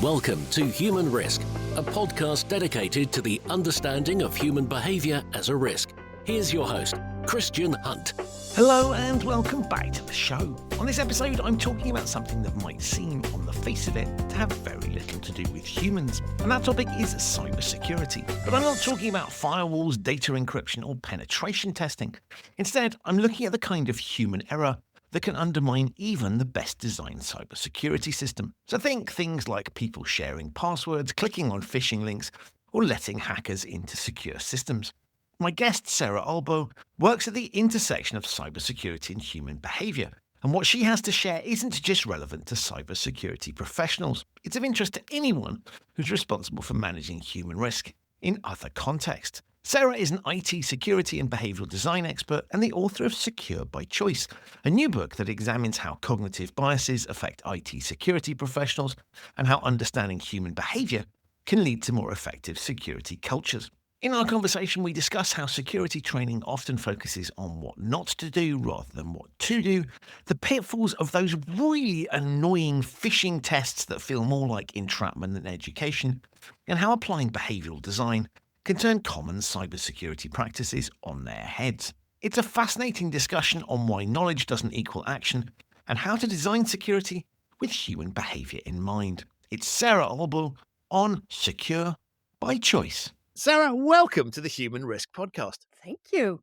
Welcome to Human Risk, a podcast dedicated to the understanding of human behaviour as a risk. Here's your host, Christian Hunt. Hello and welcome back to the show. On this episode, I'm talking about something that might seem, on the face of it, to have very little to do with humans. And that topic is cybersecurity. But I'm not talking about firewalls, data encryption, or penetration testing. Instead, I'm looking at the kind of human error that can undermine even the best designed cybersecurity system. So think things like people sharing passwords, clicking on phishing links, or letting hackers into secure systems. My guest, Sarah Aalborg, works at the intersection of cybersecurity and human behaviour. And what she has to share isn't just relevant to cybersecurity professionals. It's of interest to anyone who's responsible for managing human risk in other contexts. Sarah is an IT security and behavioural design expert and the author of Secure by Choice, a new book that examines how cognitive biases affect IT security professionals and how understanding human behaviour can lead to more effective security cultures. In our conversation, we discuss how security training often focuses on what not to do rather than what to do, the pitfalls of those really annoying phishing tests that feel more like entrapment than education, and how applying behavioural design can turn common cybersecurity practices on their heads. It's a fascinating discussion on why knowledge doesn't equal action and how to design security with human behaviour in mind. It's Sarah Aalborg on Secure by Choice. Sarah, welcome to the Human Risk Podcast. Thank you.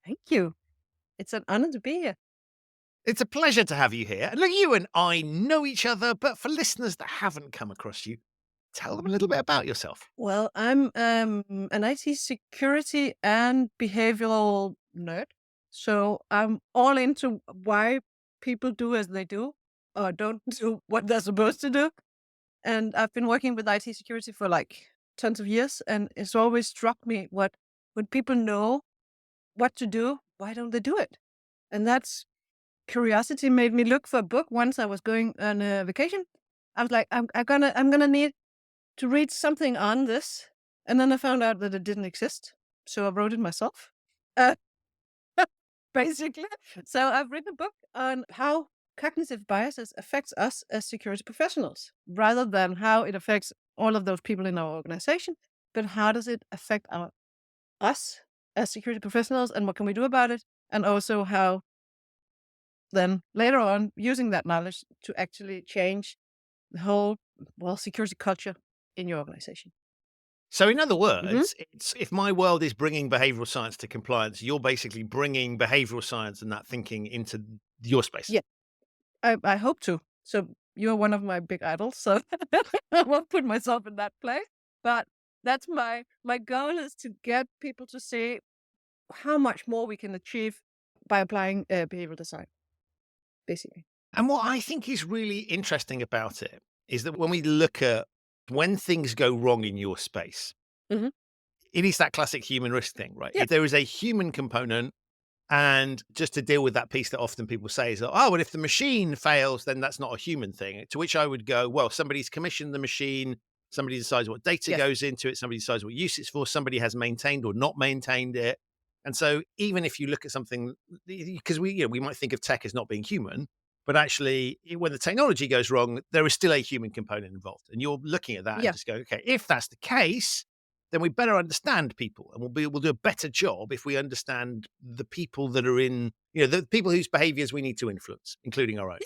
Thank you. It's an honor to be here. It's a pleasure to have you here. Look, you and I know each other, but for listeners that haven't come across you, tell them a little bit about yourself. Well, I'm an IT security and behavioral nerd. So I'm all into why people do as they do or don't do what they're supposed to do. And I've been working with IT security for like tons of years. And it's always struck me when people know what to do, why don't they do it? And that's curiosity made me look for a book. Once I was going on a vacation. I was like, I'm gonna need to read something on this. And then I found out that it didn't exist. So I wrote it myself, basically. So I've written a book on how cognitive biases affects us as security professionals, rather than how it affects all of those people in our organization, but how does it affect us as security professionals and what can we do about it? And also how then later on using that knowledge to actually change the whole, security culture in your organization. So in other words, it's if my world is bringing behavioural science to compliance, you're basically bringing behavioural science and that thinking into your space. Yeah, I hope to. So you're one of my big idols, so I won't put myself in that place. But that's my goal is to get people to see how much more we can achieve by applying behavioral design, basically. And what I think is really interesting about it is that when we look at when things go wrong in your space, Mhm. it is that classic human risk thing, right? Yeah. If there is a human component, and just to deal with that piece that often people say is, oh, well, if the machine fails, then that's not a human thing. To which I would go, well, somebody's commissioned the machine, somebody decides what data Yes. goes into it, somebody decides what use it's for, somebody has maintained or not maintained it. And so even if you look at something, because we might think of tech as not being human, but actually when the technology goes wrong, there is still a human component involved. And you're looking at that Yeah. and just go, okay, if that's the case, then we better understand people, and we'll do a better job if we understand the people that are in, the people whose behaviors we need to influence, including our own.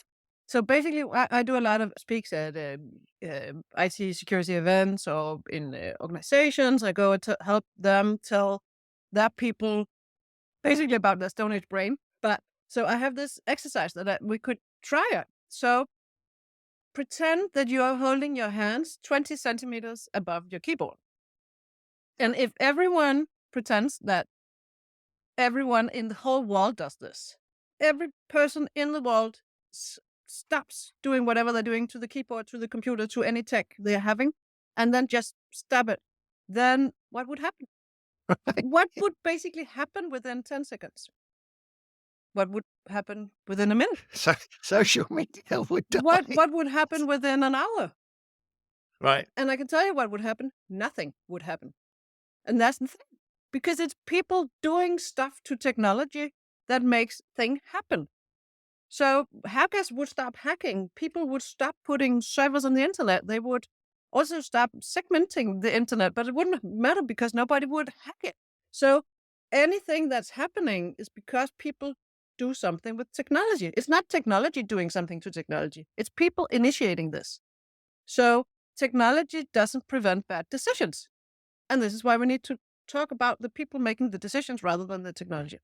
So basically, I do a lot of speaks at IT security events or in organizations. I go to help them tell their people basically about their Stone Age brain. But so I have this exercise that we could try it. So pretend that you are holding your hands 20 centimeters above your keyboard. And if everyone pretends that everyone in the whole world does this, every person in the world stops doing whatever they're doing to the keyboard, to the computer, to any tech they're having, and then just stop it, then what would happen? What would basically happen within 10 seconds? What would happen within a minute? So social media would die. What would happen within an hour? Right. And I can tell you what would happen. Nothing would happen. And that's the thing. Because it's people doing stuff to technology that makes things happen. So hackers would stop hacking. People would stop putting servers on the internet. They would also start segmenting the internet, but it wouldn't matter because nobody would hack it. So anything that's happening is because people do something with technology. It's not technology doing something to technology. It's people initiating this. So technology doesn't prevent bad decisions. And this is why we need to talk about the people making the decisions rather than the technology.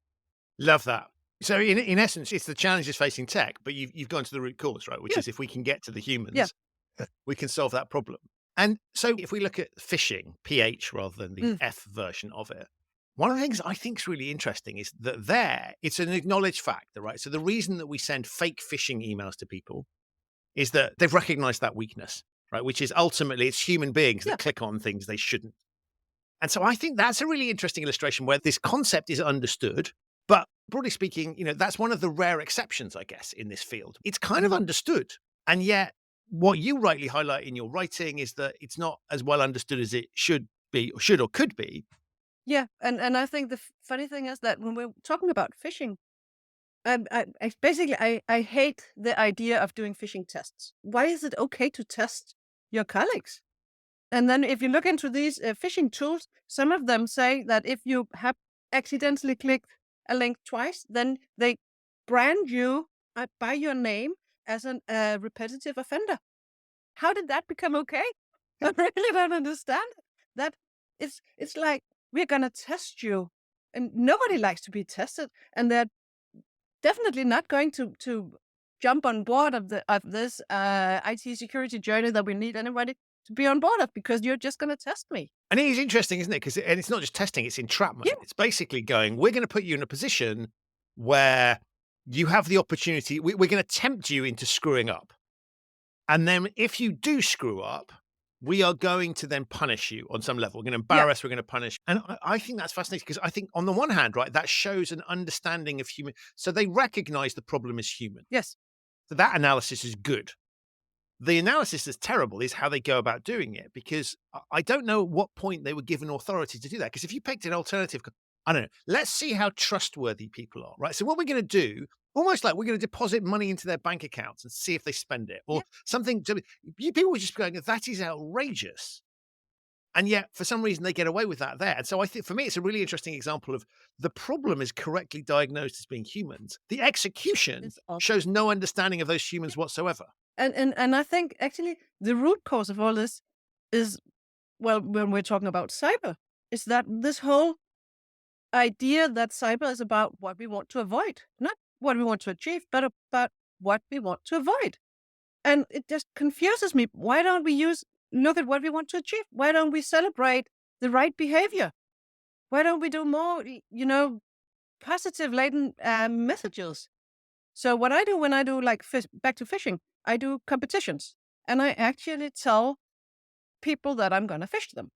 Love that. So in essence, it's the challenges facing tech, but you've gone to the root cause, right? Which Yeah. is if we can get to the humans, Yeah. we can solve that problem. And so if we look at phishing, PH rather than the Mm. F version of it, one of the things I think is really interesting is that it's an acknowledged fact, right? So the reason that we send fake phishing emails to people is that they've recognized that weakness, right? Which is ultimately it's human beings that Yeah. click on things they shouldn't. And so I think that's a really interesting illustration where this concept is understood, but broadly speaking, that's one of the rare exceptions, I guess, in this field. It's kind of understood. And yet what you rightly highlight in your writing is that it's not as well understood as it should be or should or could be. Yeah. And I think the funny thing is that when we're talking about phishing, I hate the idea of doing phishing tests. Why is it okay to test your colleagues? And then if you look into these phishing tools, some of them say that if you have accidentally clicked a link twice, then they brand you by your name as a repetitive offender. How did that become okay? I really don't understand it. That it's like we're gonna test you, and nobody likes to be tested, and they're definitely not going to jump on board of this IT security journey that we need anybody to be on board of because you're just going to test me. And it is interesting, isn't it? And it's not just testing, it's entrapment. Yeah. It's basically going, we're going to put you in a position where you have the opportunity. We're going to tempt you into screwing up. And then if you do screw up, we are going to then punish you on some level. We're going to embarrass, we're going to punish. And I think that's fascinating because I think on the one hand, right, that shows an understanding of human. So they recognize the problem is human. Yes. So that analysis is good. The analysis that's terrible is how they go about doing it, because I don't know at what point they were given authority to do that. Because if you picked an alternative, I don't know, let's see how trustworthy people are, right? So what we're going to do, almost like we're going to deposit money into their bank accounts and see if they spend it or something. You people were just going, that is outrageous. And yet, for some reason, they get away with that there. And so I think, for me, it's a really interesting example of the problem is correctly diagnosed as being humans. The execution shows no understanding of those humans whatsoever. And I think actually the root cause of all this is, well, when we're talking about cyber, is that this whole idea that cyber is about what we want to avoid, not what we want to achieve, but about what we want to avoid. And it just confuses me. Why don't we look at what we want to achieve? Why don't we celebrate the right behavior? Why don't we do more, positive laden messages? So what I do when I do back to phishing, I do competitions and I actually tell people that I'm going to fish them.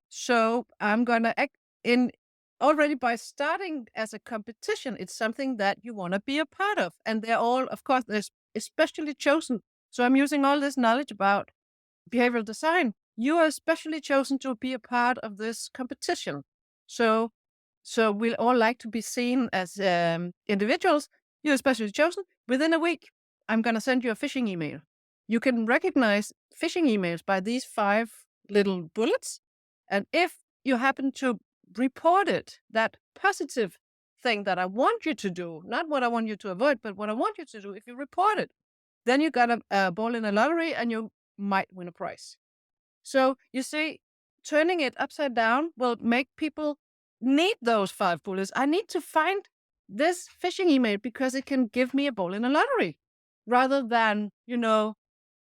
So I'm going to act in already by starting as a competition. It's something that you want to be a part of. And they're all, of course, they're especially chosen. So I'm using all this knowledge about behavioral design. You are especially chosen to be a part of this competition. So we'll all like to be seen as individuals. You're especially chosen. Within a week, I'm going to send you a phishing email. You can recognize phishing emails by these 5 little bullets. And if you happen to report it, that positive thing that I want you to do, not what I want you to avoid, but what I want you to do, if you report it, then you got a ball in a lottery and you might win a prize. So you see, turning it upside down will make people need those 5 bullets. I need to find this phishing email because it can give me a ball in a lottery rather than,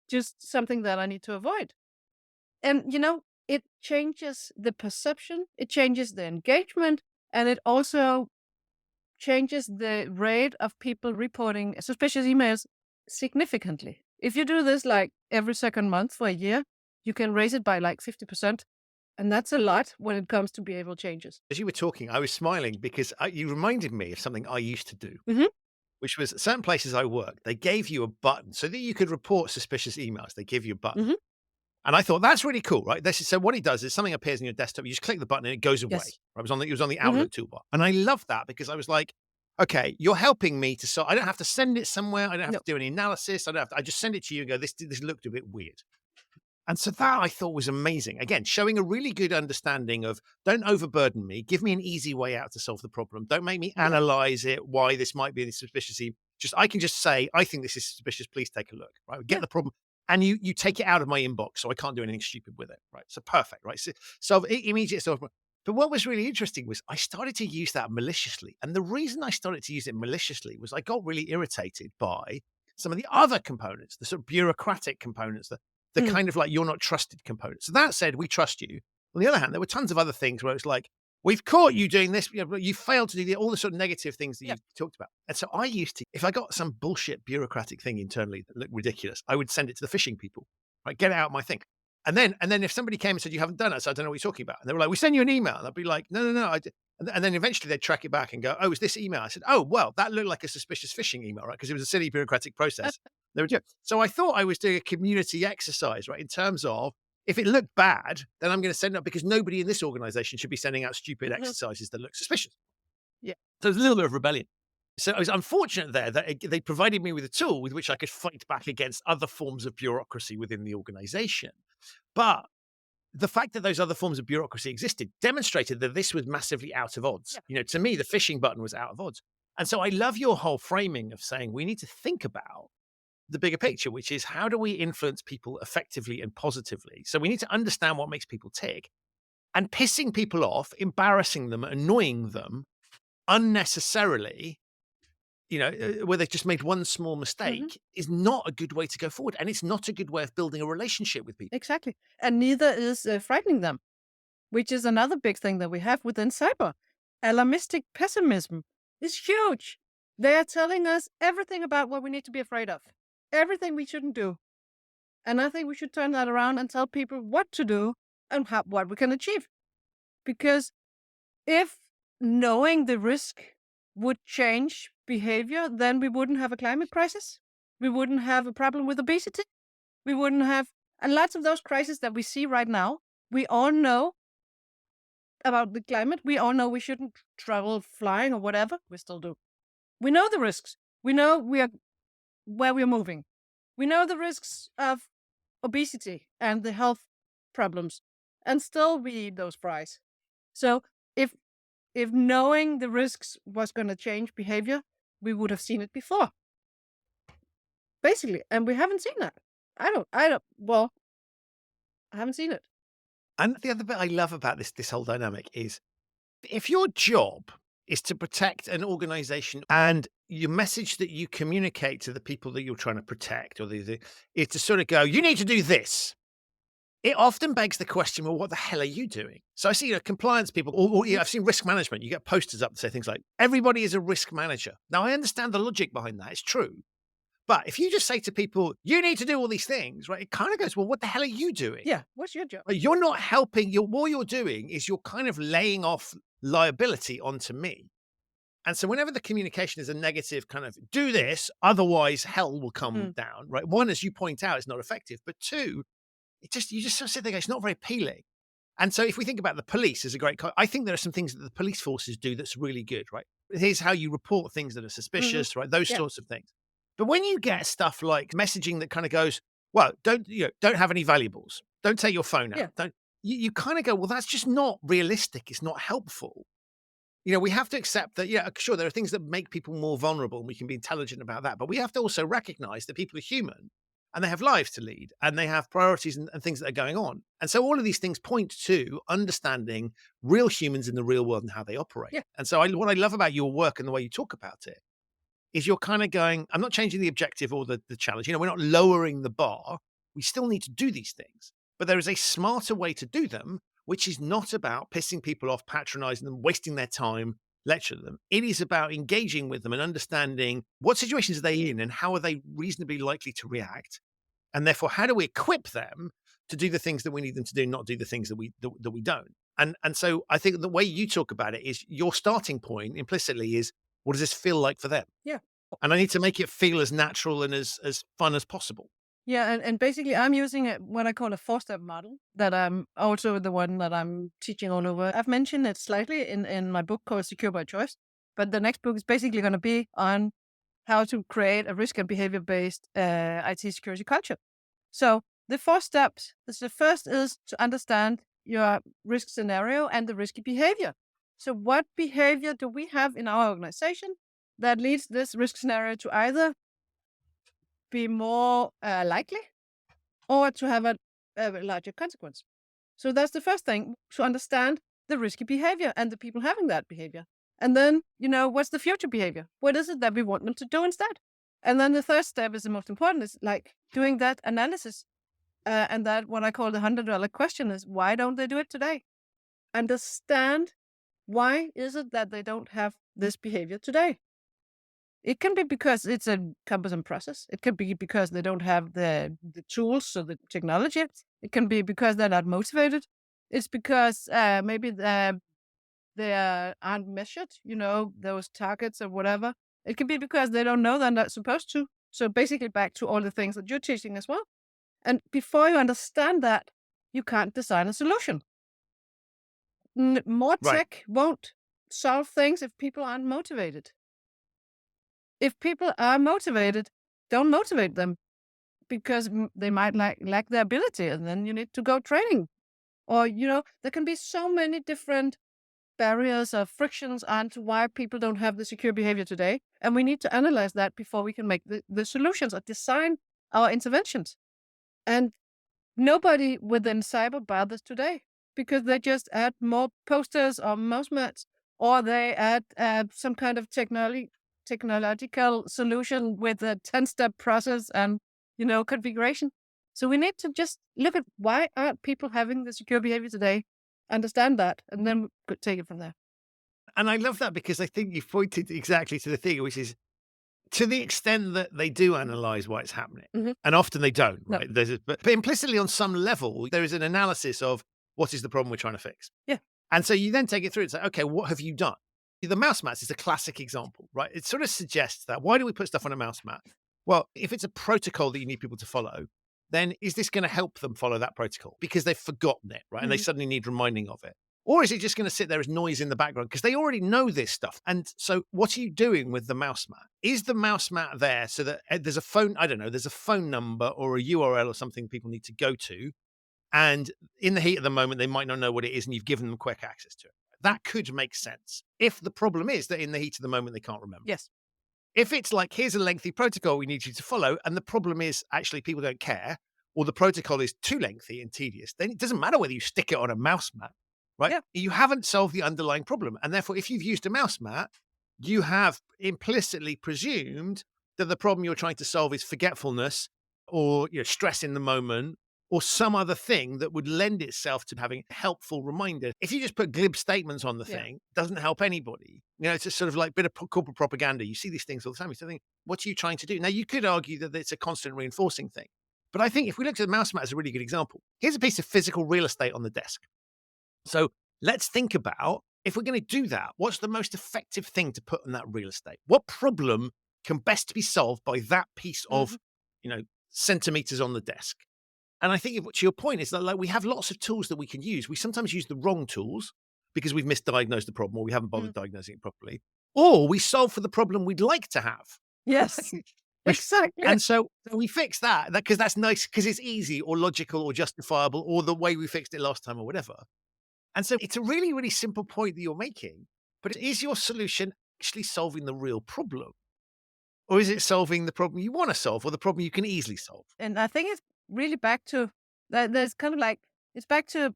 just something that I need to avoid. And, it changes the perception, it changes the engagement, and it also changes the rate of people reporting suspicious emails significantly. If you do this like every second month for a year, you can raise it by like 50%. And that's a lot when it comes to behavioral changes. As you were talking, I was smiling because you reminded me of something I used to do, which was certain places I worked, they gave you a button so that you could report suspicious emails. They give you a button. And I thought, that's really cool, right? So what it does is something appears in your desktop. You just click the button and it goes away. Yes. Right? It was on the Outlook toolbar. And I love that because I was like, okay, you're helping me to I don't have to send it somewhere. I don't have to do any analysis. I just send it to you and go, this looked a bit weird. And so that I thought was amazing. Again, showing a really good understanding of don't overburden me. Give me an easy way out to solve the problem. Don't make me analyze it, why this might be suspicious. Just I can just say, I think this is suspicious. Please take a look. Right. Get Yeah. the problem. And you take it out of my inbox so I can't do anything stupid with it. Right. So perfect. Right. So solve immediate solve. But what was really interesting was I started to use that maliciously. And the reason I started to use it maliciously was I got really irritated by some of the other components, the sort of bureaucratic components, the kind of like you're not trusted component. So that said, we trust you. On the other hand, there were tons of other things where it's like, we've caught you doing this, you failed to do all the sort of negative things that you talked about. And so I used to, if I got some bullshit bureaucratic thing internally that looked ridiculous, I would send it to the phishing people, right? Get it out of my thing. And then if somebody came and said, you haven't done it, so I don't know what you're talking about. And they were like, we send you an email. And I'd be like, no, I did. And then eventually they'd track it back and go, oh, it's this email. I said, oh, well, that looked like a suspicious phishing email, right? Because it was a silly bureaucratic process. They were doing. So I thought I was doing a community exercise, right? In terms of if it looked bad, then I'm going to send it up because nobody in this organization should be sending out stupid exercises that look suspicious. Yeah. So there's a little bit of rebellion. So I was unfortunate there that they provided me with a tool with which I could fight back against other forms of bureaucracy within the organization. But the fact that those other forms of bureaucracy existed demonstrated that this was massively out of odds. Yeah. To me, the phishing button was out of odds. And so I love your whole framing of saying we need to think about the bigger picture, which is how do we influence people effectively and positively? So we need to understand what makes people tick, and pissing people off, embarrassing them, annoying them unnecessarily, where they've just made one small mistake is not a good way to go forward. And it's not a good way of building a relationship with people. Exactly. And neither is frightening them, which is another big thing that we have within cyber. Alarmistic pessimism is huge. They are telling us everything about what we need to be afraid of, everything we shouldn't do. And I think we should turn that around and tell people what to do and what we can achieve. Because if knowing the risk would change behavior, then we wouldn't have a climate crisis. We wouldn't have a problem with obesity. We wouldn't have, and lots of those crises that we see right now, we all know about the climate. We all know we shouldn't travel flying or whatever. We still do. We know the risks. We know where we're moving. We know the risks of obesity and the health problems, and still we eat those fries. So if knowing the risks was going to change behavior, we would have seen it before. Basically, and we haven't seen that. I haven't seen it. And the other bit I love about this whole dynamic is if your job is to protect an organization and your message that you communicate to the people that you're trying to protect is to sort of go, you need to do this. It often begs the question, well, what the hell are you doing? So I see compliance people, or I've seen risk management. You get posters up that say things like, everybody is a risk manager. Now, I understand the logic behind that. It's true. But if you just say to people, you need to do all these things, right? It kind of goes, well, what the hell are you doing? Yeah, what's your job? You're not helping. What you're doing is you're kind of laying off liability onto me. And so whenever the communication is a negative kind of do this, otherwise hell will come down, right? One, as you point out, it's not effective. But two, you just sort of sit there, it's not very appealing. And so if we think about the police as a great, I think there are some things that the police forces do that's really good, right? Here's how you report things that are suspicious, right? Those sorts of things. But when you get stuff like messaging that kind of goes, well, don't have any valuables. Don't take your phone out. Yeah. You kind of go, well, that's just not realistic. It's not helpful. We have to accept that, sure, there are things that make people more vulnerable and we can be intelligent about that. But we have to also recognize that people are human and they have lives to lead and they have priorities and things that are going on. And so all of these things point to understanding real humans in the real world and how they operate. Yeah. And so what I love about your work and the way you talk about it is you're kind of going, I'm not changing the objective or the challenge. We're not lowering the bar. We still need to do these things, but there is a smarter way to do them, which is not about pissing people off, patronizing them, wasting their time, lecturing them. It is about engaging with them and understanding what situations are they in and how are they reasonably likely to react. And therefore, how do we equip them to do the things that we need them to do, not do the things that we don't. And so I think the way you talk about it is your starting point implicitly is, what does this feel like for them? Yeah. And I need to make it feel as natural and as fun as possible. Yeah, and basically I'm using what I call a 4-step model that I'm also the one that I'm teaching all over. I've mentioned it slightly in my book called Secure by Choice, but the next book is basically going to be on how to create a risk and behavior-based IT security culture. So the 4 steps. The first is to understand your risk scenario and the risky behavior. So what behavior do we have in our organization that leads this risk scenario to either be more likely or to have a larger consequence? So that's the first thing, to understand the risky behavior and the people having that behavior. And then, what's the future behavior? What is it that we want them to do instead? And then the third step is the most important, is like doing that analysis. And that what I call the $100 question is, why don't they do it today? Understand, why is it that they don't have this behavior today? It can be because it's a cumbersome process. It can be because they don't have the tools or the technology. It can be because they're not motivated. It's because maybe they aren't measured, those targets or whatever. It can be because they don't know they're not supposed to. So basically back to all the things that you're teaching as well. And before you understand that, you can't design a solution. More Right. tech won't solve things if people aren't motivated. If people are motivated, don't motivate them, because they might lack the ability, and then you need to go training. Or, there can be so many different barriers or frictions onto why people don't have the secure behavior today. And we need to analyze that before we can make the solutions or design our interventions. And nobody within cyber bothers today, because they just add more posters or mouse mats, or they add some kind of technological solution with a 10-step process and, configuration. So we need to just look at, why aren't people having the secure behavior today, understand that, and then we could take it from there. And I love that, because I think you've pointed exactly to the thing, which is, to the extent that they do analyze why it's happening, Mhm. and often they don't, No. right? But implicitly on some level, there is an analysis of what is the problem we're trying to fix. Yeah. And so you then take it through and say, okay, what have you done? The mouse mats is a classic example, right? It sort of suggests that, why do we put stuff on a mouse mat? Well, if it's a protocol that you need people to follow, then is this going to help them follow that protocol because they've forgotten it, right? And they Mhm. suddenly need reminding of it. Or is it just going to sit there as noise in the background because they already know this stuff? And so what are you doing with the mouse mat? Is the mouse mat there so that there's a phone, I don't know, there's a phone number or a URL or something people need to go to, and in the heat of the moment, they might not know what it is, and you've given them quick access to it. That could make sense if the problem is that in the heat of the moment, they can't remember. Yes. If it's like, here's a lengthy protocol we need you to follow, and the problem is actually people don't care, or the protocol is too lengthy and tedious, then it doesn't matter whether you stick it on a mouse mat, right? Yeah. You haven't solved the underlying problem. And therefore, if you've used a mouse mat, you have implicitly presumed that the problem you're trying to solve is forgetfulness, or stress in the moment, or some other thing that would lend itself to having helpful reminder. If you just put glib statements on the Yeah. thing, it doesn't help anybody. It's just sort of like a bit of corporate propaganda. You see these things all the time. You think, what are you trying to do? Now, you could argue that it's a constant reinforcing thing. But I think if we look at the mouse mat as a really good example, here's a piece of physical real estate on the desk. So let's think about, if we're going to do that, what's the most effective thing to put on that real estate? What problem can best be solved by that piece of, centimeters on the desk? And I think, to your point, is that, like, we have lots of tools that we can use. We sometimes use the wrong tools because we've misdiagnosed the problem, or we haven't bothered diagnosing it properly, or we solve for the problem we'd like to have. Yes. Exactly. And so we fix that because that's nice, because it's easy or logical or justifiable, or the way we fixed it last time or whatever. And so it's a really, really simple point that you're making. But is your solution actually solving the real problem? Or is it solving the problem you want to solve, or the problem you can easily solve? And I think it's really back to that. There's kind of like, it's back to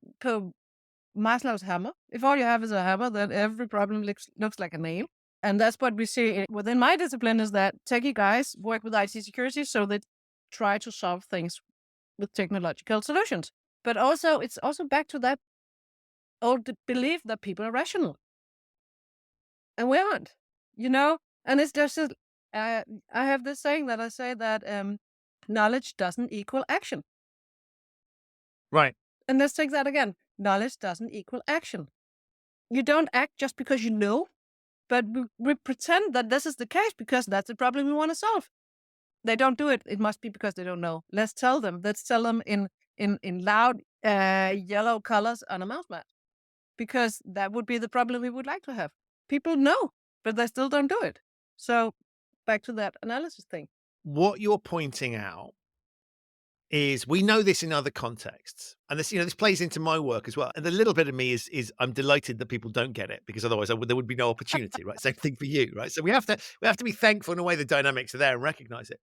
Maslow's hammer. If all you have is a hammer, then every problem looks like a nail. And that's what we see within my discipline, is that techie guys work with IT security, so they try to solve things with technological solutions. But also, it's also back to that old belief that people are rational. And we aren't, And it's just, I have this saying that I say that knowledge doesn't equal action. Right. And let's take that again. Knowledge doesn't equal action. You don't act just because you know, but we pretend that this is the case because that's the problem we want to solve. They don't do it. It must be because they don't know. Let's tell them. Let's tell them in loud yellow colors on a mouse mat, because that would be the problem we would like to have. People know, but they still don't do it. So back to that analysis thing. What you're pointing out is we know this in other contexts. And this plays into my work as well. And the little bit of me is I'm delighted that people don't get it, because otherwise there would be no opportunity, right? Same thing for you, right? So we have to be thankful in a way the dynamics are there and recognize it.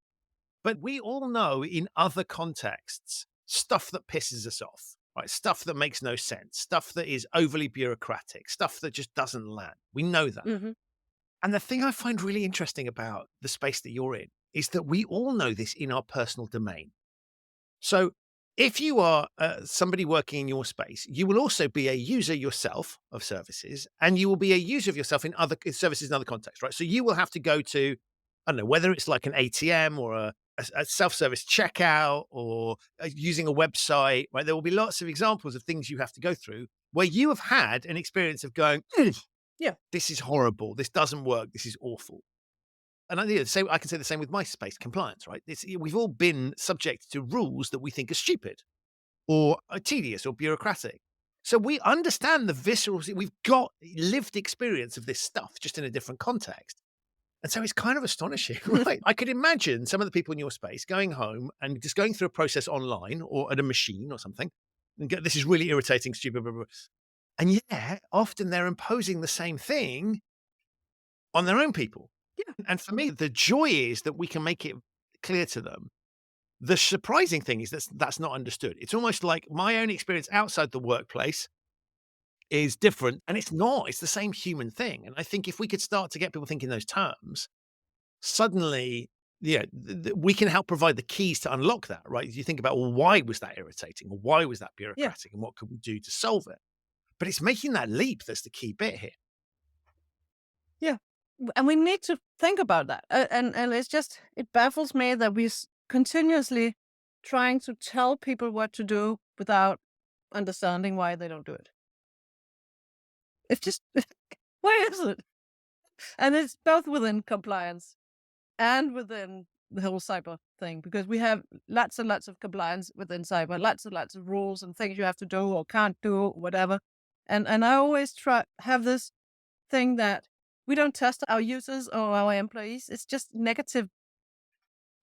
But we all know in other contexts stuff that pisses us off, right? Stuff that makes no sense, stuff that is overly bureaucratic, stuff that just doesn't land. We know that. Hmm. And the thing I find really interesting about the space that you're in is that we all know this in our personal domain. So if you are somebody working in your space, you will also be a user yourself of services, and you will be a user of yourself in other services in other contexts, right? So you will have to go to, I don't know, whether it's like an ATM or a self-service checkout or using a website, right? There will be lots of examples of things you have to go through where you have had an experience of going, Yeah. this is horrible. This doesn't work. This is awful. And I can say the same with my space compliance, right? We've all been subject to rules that we think are stupid or are tedious or bureaucratic. So we understand the visceral, we've got lived experience of this stuff just in a different context. And so it's kind of astonishing, right? I could imagine some of the people in your space going home and just going through a process online or at a machine or something and go, this is really irritating, stupid, blah, blah, blah. And yeah, often they're imposing the same thing on their own people. Yeah. And for me, the joy is that we can make it clear to them. The surprising thing is that's not understood. It's almost like my own experience outside the workplace is different, and it's not. It's the same human thing. And I think if we could start to get people thinking those terms, suddenly, yeah, we can help provide the keys to unlock that, right? You think about, well, why was that irritating, or why was that bureaucratic, and what could we do to solve it? But it's making that leap that's the key bit here. Yeah. And we need to think about that. And it baffles me that we're continuously trying to tell people what to do without understanding why they don't do it. It's just, why is it? And it's both within compliance and within the whole cyber thing, because we have lots and lots of compliance within cyber, lots and lots of rules and things you have to do or can't do, whatever. And I always have this thing that we don't test our users or our employees. It's just negative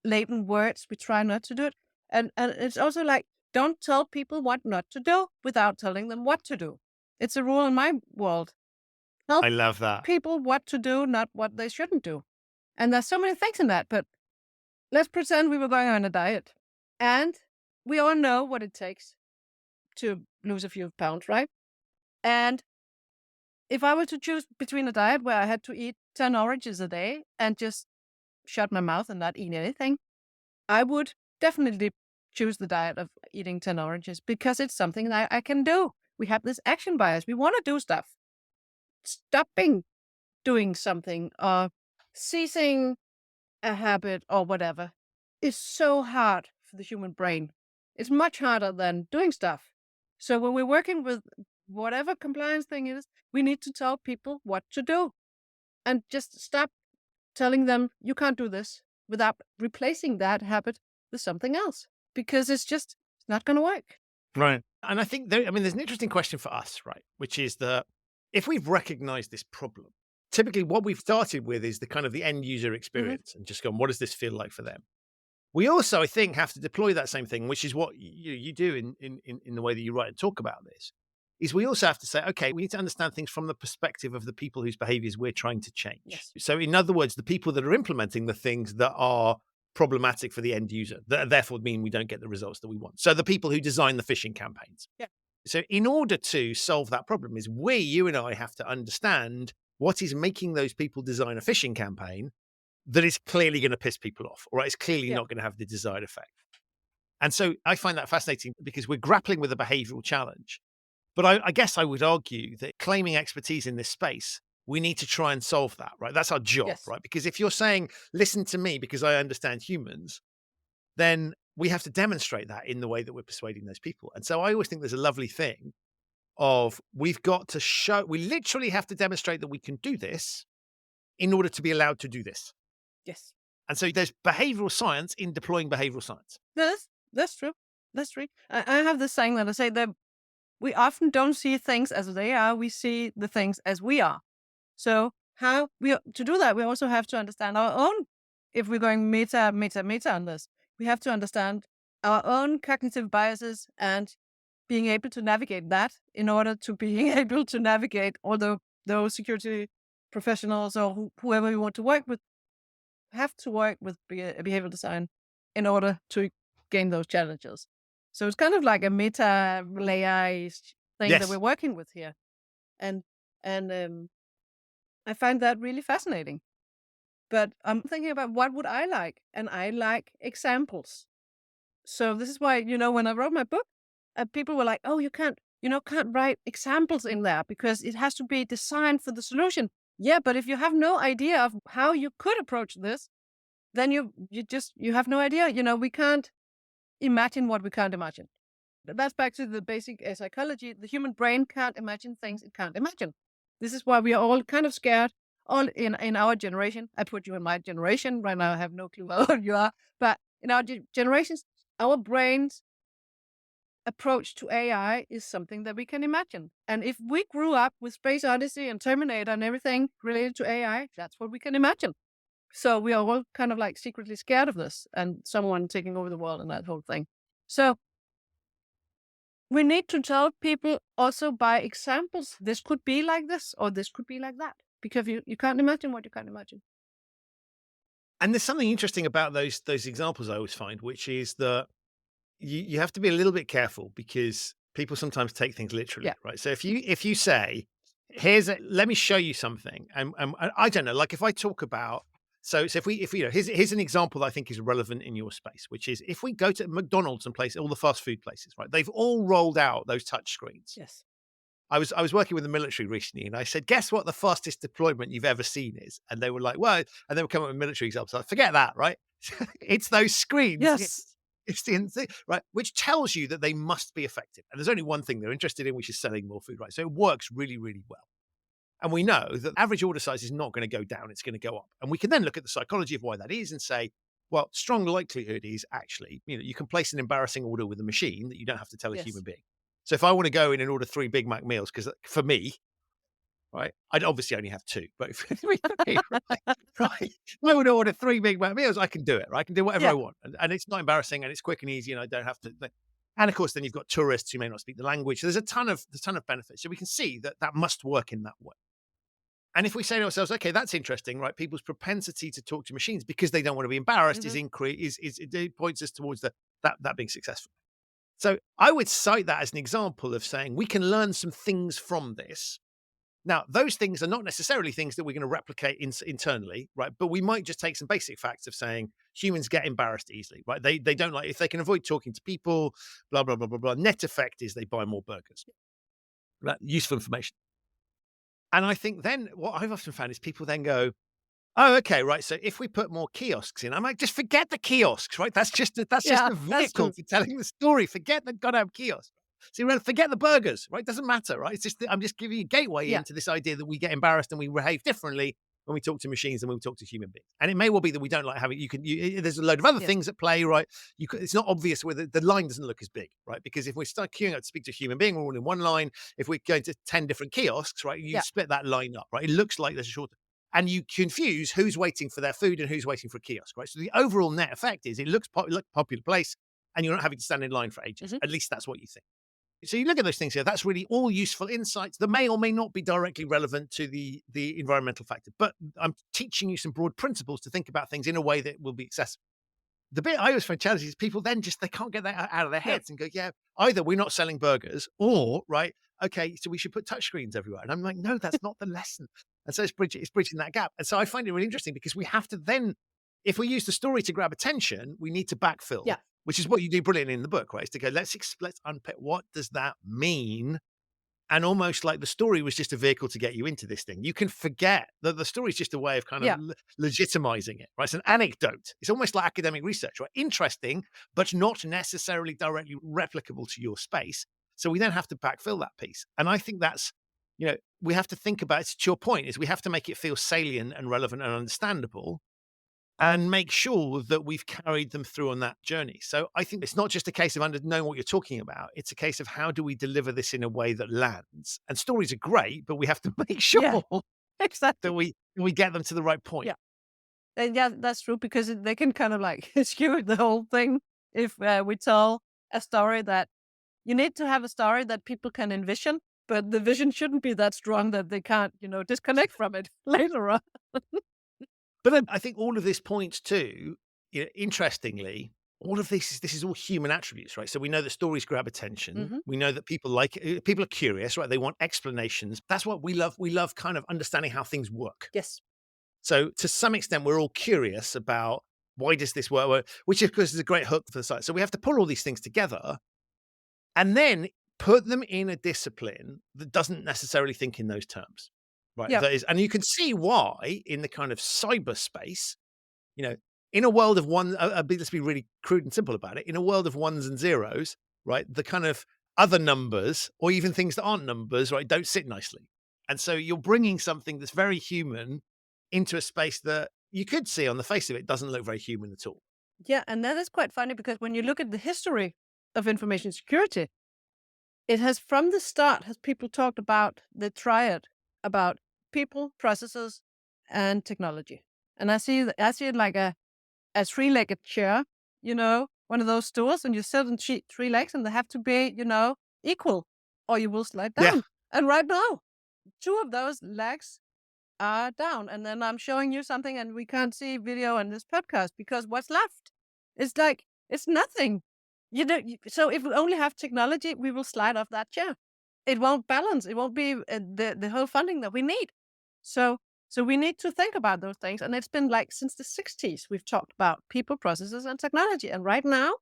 laden words. We try not to do it. And it's also like, don't tell people what not to do without telling them what to do. It's a rule in my world. Tell I love that. people what to do, not what they shouldn't do. And there's so many things in that, but let's pretend we were going on a diet. And we all know what it takes to lose a few pounds, right? And if I were to choose between a diet where I had to eat 10 oranges a day and just shut my mouth and not eat anything, I would definitely choose the diet of eating 10 oranges, because it's something that I can do. We have this action bias. We want to do stuff. Stopping doing something or ceasing a habit or whatever is so hard for the human brain. It's much harder than doing stuff. So when we're working with whatever compliance thing it is, we need to tell people what to do and just stop telling them you can't do this without replacing that habit with something else, because it's not going to work. Right. And I think there's an interesting question for us, right? Which is that if we've recognized this problem, typically what we've started with is the kind of the end user experience and just gone, what does this feel like for them? We also, I think, have to deploy that same thing, which is what you do in the way that you write and talk about this, is we also have to say, okay, we need to understand things from the perspective of the people whose behaviors we're trying to change. Yes. So in other words, the people that are implementing the things that are problematic for the end user, that therefore mean we don't get the results that we want. So the people who design the phishing campaigns. Yeah. So in order to solve that problem is you and I have to understand what is making those people design a phishing campaign that is clearly going to piss people off, or it's clearly not going to have the desired effect. And so I find that fascinating because we're grappling with a behavioral challenge. But I guess I would argue that claiming expertise in this space, we need to try and solve that, right? That's our job, Yes. right? Because if you're saying, listen to me because I understand humans, then we have to demonstrate that in the way that we're persuading those people. And so I always think there's a lovely thing of we literally have to demonstrate that we can do this in order to be allowed to do this. Yes. And so there's behavioral science in deploying behavioral science. That's true. That's true. I have this saying that I say that we often don't see things as they are. We see the things as we are. So to do that, we also have to understand our own. If we're going meta on this, we have to understand our own cognitive biases and being able to navigate that in order to being able to navigate all those security professionals or whoever we want to work with have to work with behavioral design in order to gain those challenges. So it's kind of like a meta AI thing that Yes. we're working with here. And I find that really fascinating. But I'm thinking about what would I like? And I like examples. So this is why, when I wrote my book, people were like, "Oh, you can't write examples in there because it has to be designed for the solution." Yeah, but if you have no idea of how you could approach this, then you have no idea. We can't imagine what we can't imagine. That's back to the basic psychology. The human brain can't imagine things it can't imagine. This is why we are all kind of scared. All in our generation. I put you in my generation right now. I have no clue how old you are, but in our generations, our brains approach to AI is something that we can imagine. And if we grew up with Space Odyssey and Terminator and everything related to AI, that's what we can imagine. So we are all kind of like secretly scared of this and someone taking over the world and that whole thing. So we need to tell people also by examples, this could be like this or this could be like that, because you can't imagine what you can't imagine. And there's something interesting about those examples I always find, which is that you have to be a little bit careful because people sometimes take things literally, Yeah. right? So if you say, let me show you something, and I don't know, like if I talk about, so if we here's an example that I think is relevant in your space, which is if we go to McDonald's and all the fast food places, right? They've all rolled out those touch screens. Yes. I was working with the military recently, and I said, "Guess what the fastest deployment you've ever seen is?" And they were like, "Well," and they would come up with military examples. Like, forget that, right? It's those screens. Yes. It's the thing, right? Which tells you that they must be effective. And there's only one thing they're interested in, which is selling more food, right? So it works really, really well. And we know that average order size is not going to go down; it's going to go up. And we can then look at the psychology of why that is and say, well, strong likelihood is actually, you can place an embarrassing order with a machine that you don't have to tell a Yes. human being. So if I want to go in and order 3 Big Mac meals, because for me, right, I'd obviously only have 2, but right, if I want to order 3 Big Mac meals, I can do it, right? I can do whatever Yeah. I want. And it's not embarrassing and it's quick and easy and I don't have to. And of course, then you've got tourists who may not speak the language. So there's a ton of benefits. So we can see that must work in that way. And if we say to ourselves, okay, that's interesting, right? People's propensity to talk to machines because they don't want to be embarrassed is it points us towards that being successful. So I would cite that as an example of saying we can learn some things from this. Now, those things are not necessarily things that we're going to replicate internally, right? But we might just take some basic facts of saying humans get embarrassed easily, right? They don't like, if they can avoid talking to people, blah, blah, blah, blah, blah. Net effect is they buy more burgers. Right? Useful information. And I think then what I've often found is people then go, oh, okay, right. So if we put more kiosks in, I'm like, just forget the kiosks, right? That's just a Yeah, that's vehicle true. for telling the story. Forget the goddamn kiosk. So forget the burgers, right? Doesn't matter, right? It's just I'm just giving you a gateway Yeah. into this idea that we get embarrassed and we behave differently when we talk to machines than when we talk to human beings. And it may well be that we don't like having. There's a load of other Yes. things at play, right? It's not obvious whether the line doesn't look as big, right? Because if we start queuing up to speak to a human being, we're all in one line. If we're going to 10 different kiosks, right? You Yeah. split that line up, right? It looks like there's a shorter and you confuse who's waiting for their food and who's waiting for a kiosk, right? So the overall net effect is it looks popular place and you're not having to stand in line for ages. At least that's what you think. So you look at those things here, that's really all useful insights that may or may not be directly relevant to the environmental factor, but I'm teaching you some broad principles to think about things in a way that will be accessible. The bit I always find challenging is people then they can't get that out of their heads and go, yeah, either we're not selling burgers or, right, okay, so we should put touchscreens everywhere. And I'm like, no, that's not the lesson. And so it's bridging that gap. And so I find it really interesting because we have to then, if we use the story to grab attention, we need to backfill. Yeah. Which is what you do brilliantly in the book, right? Is to go, let's unpick what does that mean? And almost like the story was just a vehicle to get you into this thing. You can forget that the story is just a way of kind of legitimizing it, right? It's an anecdote. It's almost like academic research, right? Interesting, but not necessarily directly replicable to your space. So we then have to backfill that piece. And I think that's, we have to think about, it's to your point, is we have to make it feel salient and relevant and understandable and make sure that we've carried them through on that journey. So I think it's not just a case of knowing what you're talking about. It's a case of how do we deliver this in a way that lands? And stories are great, but we have to make sure Exactly. that we get them to the right point. Yeah. And yeah, that's true because they can kind of like skew the whole thing. if we tell a story that you need to have a story that people can envision, but the vision shouldn't be that strong that they can't, disconnect from it later on. But then I think all of this points to, interestingly, all of this is all human attributes, right? So we know that stories grab attention. Mhm. We know that people are curious, right? They want explanations. That's what we love. We love kind of understanding how things work. Yes. So to some extent, we're all curious about why does this work, which of course is a great hook for the site. So we have to pull all these things together and then put them in a discipline that doesn't necessarily think in those terms, right? Yeah. That is, and you can see why in the kind of cyberspace, you know, in a world of let's be really crude and simple about it. In a world of ones and zeros, right, the kind of other numbers or even things that aren't numbers, right, don't sit nicely. And so you're bringing something that's very human into a space that you could see on the face of it doesn't look very human at all. Yeah, and that is quite funny because when you look at the history of information security, it has from the start has people talked about the triad about people, processes, and technology. And I see it like a three-legged chair, one of those stools, and you sit on three legs, and they have to be, equal, or you will slide Yeah. down. And right now, two of those legs are down. And then I'm showing you something, and we can't see video in this podcast because what's left? It's nothing. So if we only have technology, we will slide off that chair. It won't balance. It won't be the whole funding that we need. So we need to think about those things. And it's been like since the 60s, we've talked about people, processes, and technology. And right now,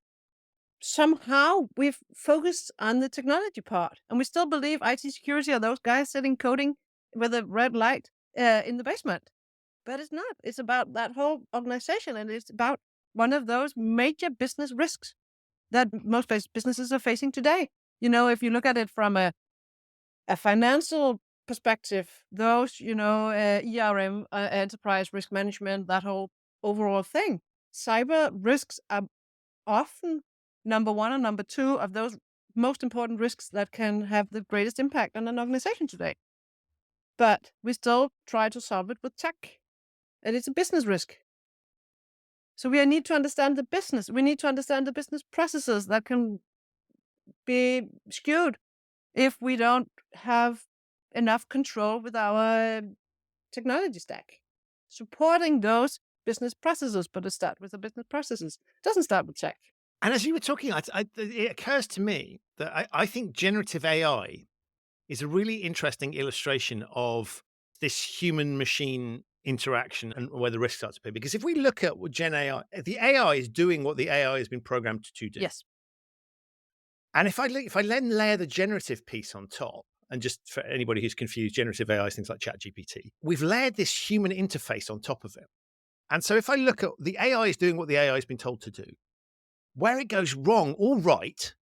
somehow we've focused on the technology part. And we still believe IT security are those guys sitting coding with a red light in the basement. But it's not. It's about that whole organization. And it's about one of those major business risks that most businesses are facing today. If you look at it from a financial perspective, those, ERM, enterprise risk management, that whole overall thing, cyber risks are often number one and number two of those most important risks that can have the greatest impact on an organization today. But we still try to solve it with tech, and it's a business risk. So we need to understand the business. We need to understand the business processes that can be skewed if we don't have enough control with our technology stack. Supporting those business processes, but it starts with the business processes. It doesn't start with tech. And as you were talking, it occurs to me that I think generative AI is a really interesting illustration of this human-machine interaction and where the risk starts to appear. Because if we look at what Gen AI, the AI is doing what the AI has been programmed to do. Yes. And if I then layer the generative piece on top, and just for anybody who's confused, generative AI is things like ChatGPT, we've layered this human interface on top of it. And so if I look at the AI is doing what the AI has been told to do, where it goes wrong or right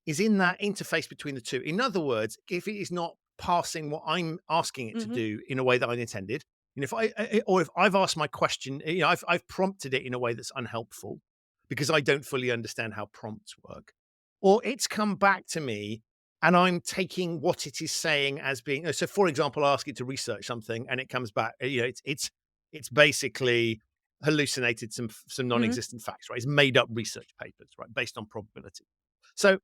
is in that interface between the two. In other words, if it is not passing what I'm asking it to do in a way that I intended, and if I've asked my question, I've prompted it in a way that's unhelpful because I don't fully understand how prompts work, or it's come back to me and I'm taking what it is saying as being. So, for example, I ask it to research something and it comes back. It's basically hallucinated some non-existent facts, right? It's made up research papers, right, based on probability. So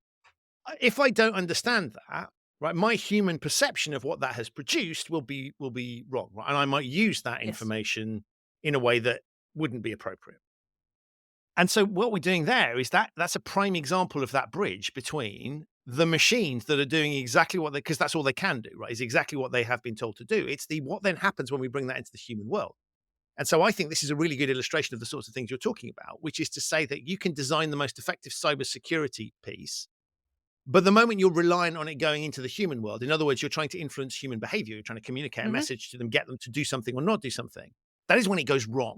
if I don't understand that, right, my human perception of what that has produced will be wrong, right? And I might use that information in a way that wouldn't be appropriate. And so what we're doing there is that's a prime example of that bridge between the machines that are doing exactly what because that's all they can do, right? Is exactly what they have been told to do. It's what then happens when we bring that into the human world. And so I think this is a really good illustration of the sorts of things you're talking about, which is to say that you can design the most effective cybersecurity piece, but the moment you're relying on it going into the human world, in other words, you're trying to influence human behavior, you're trying to communicate a message to them, get them to do something or not do something, that is when it goes wrong.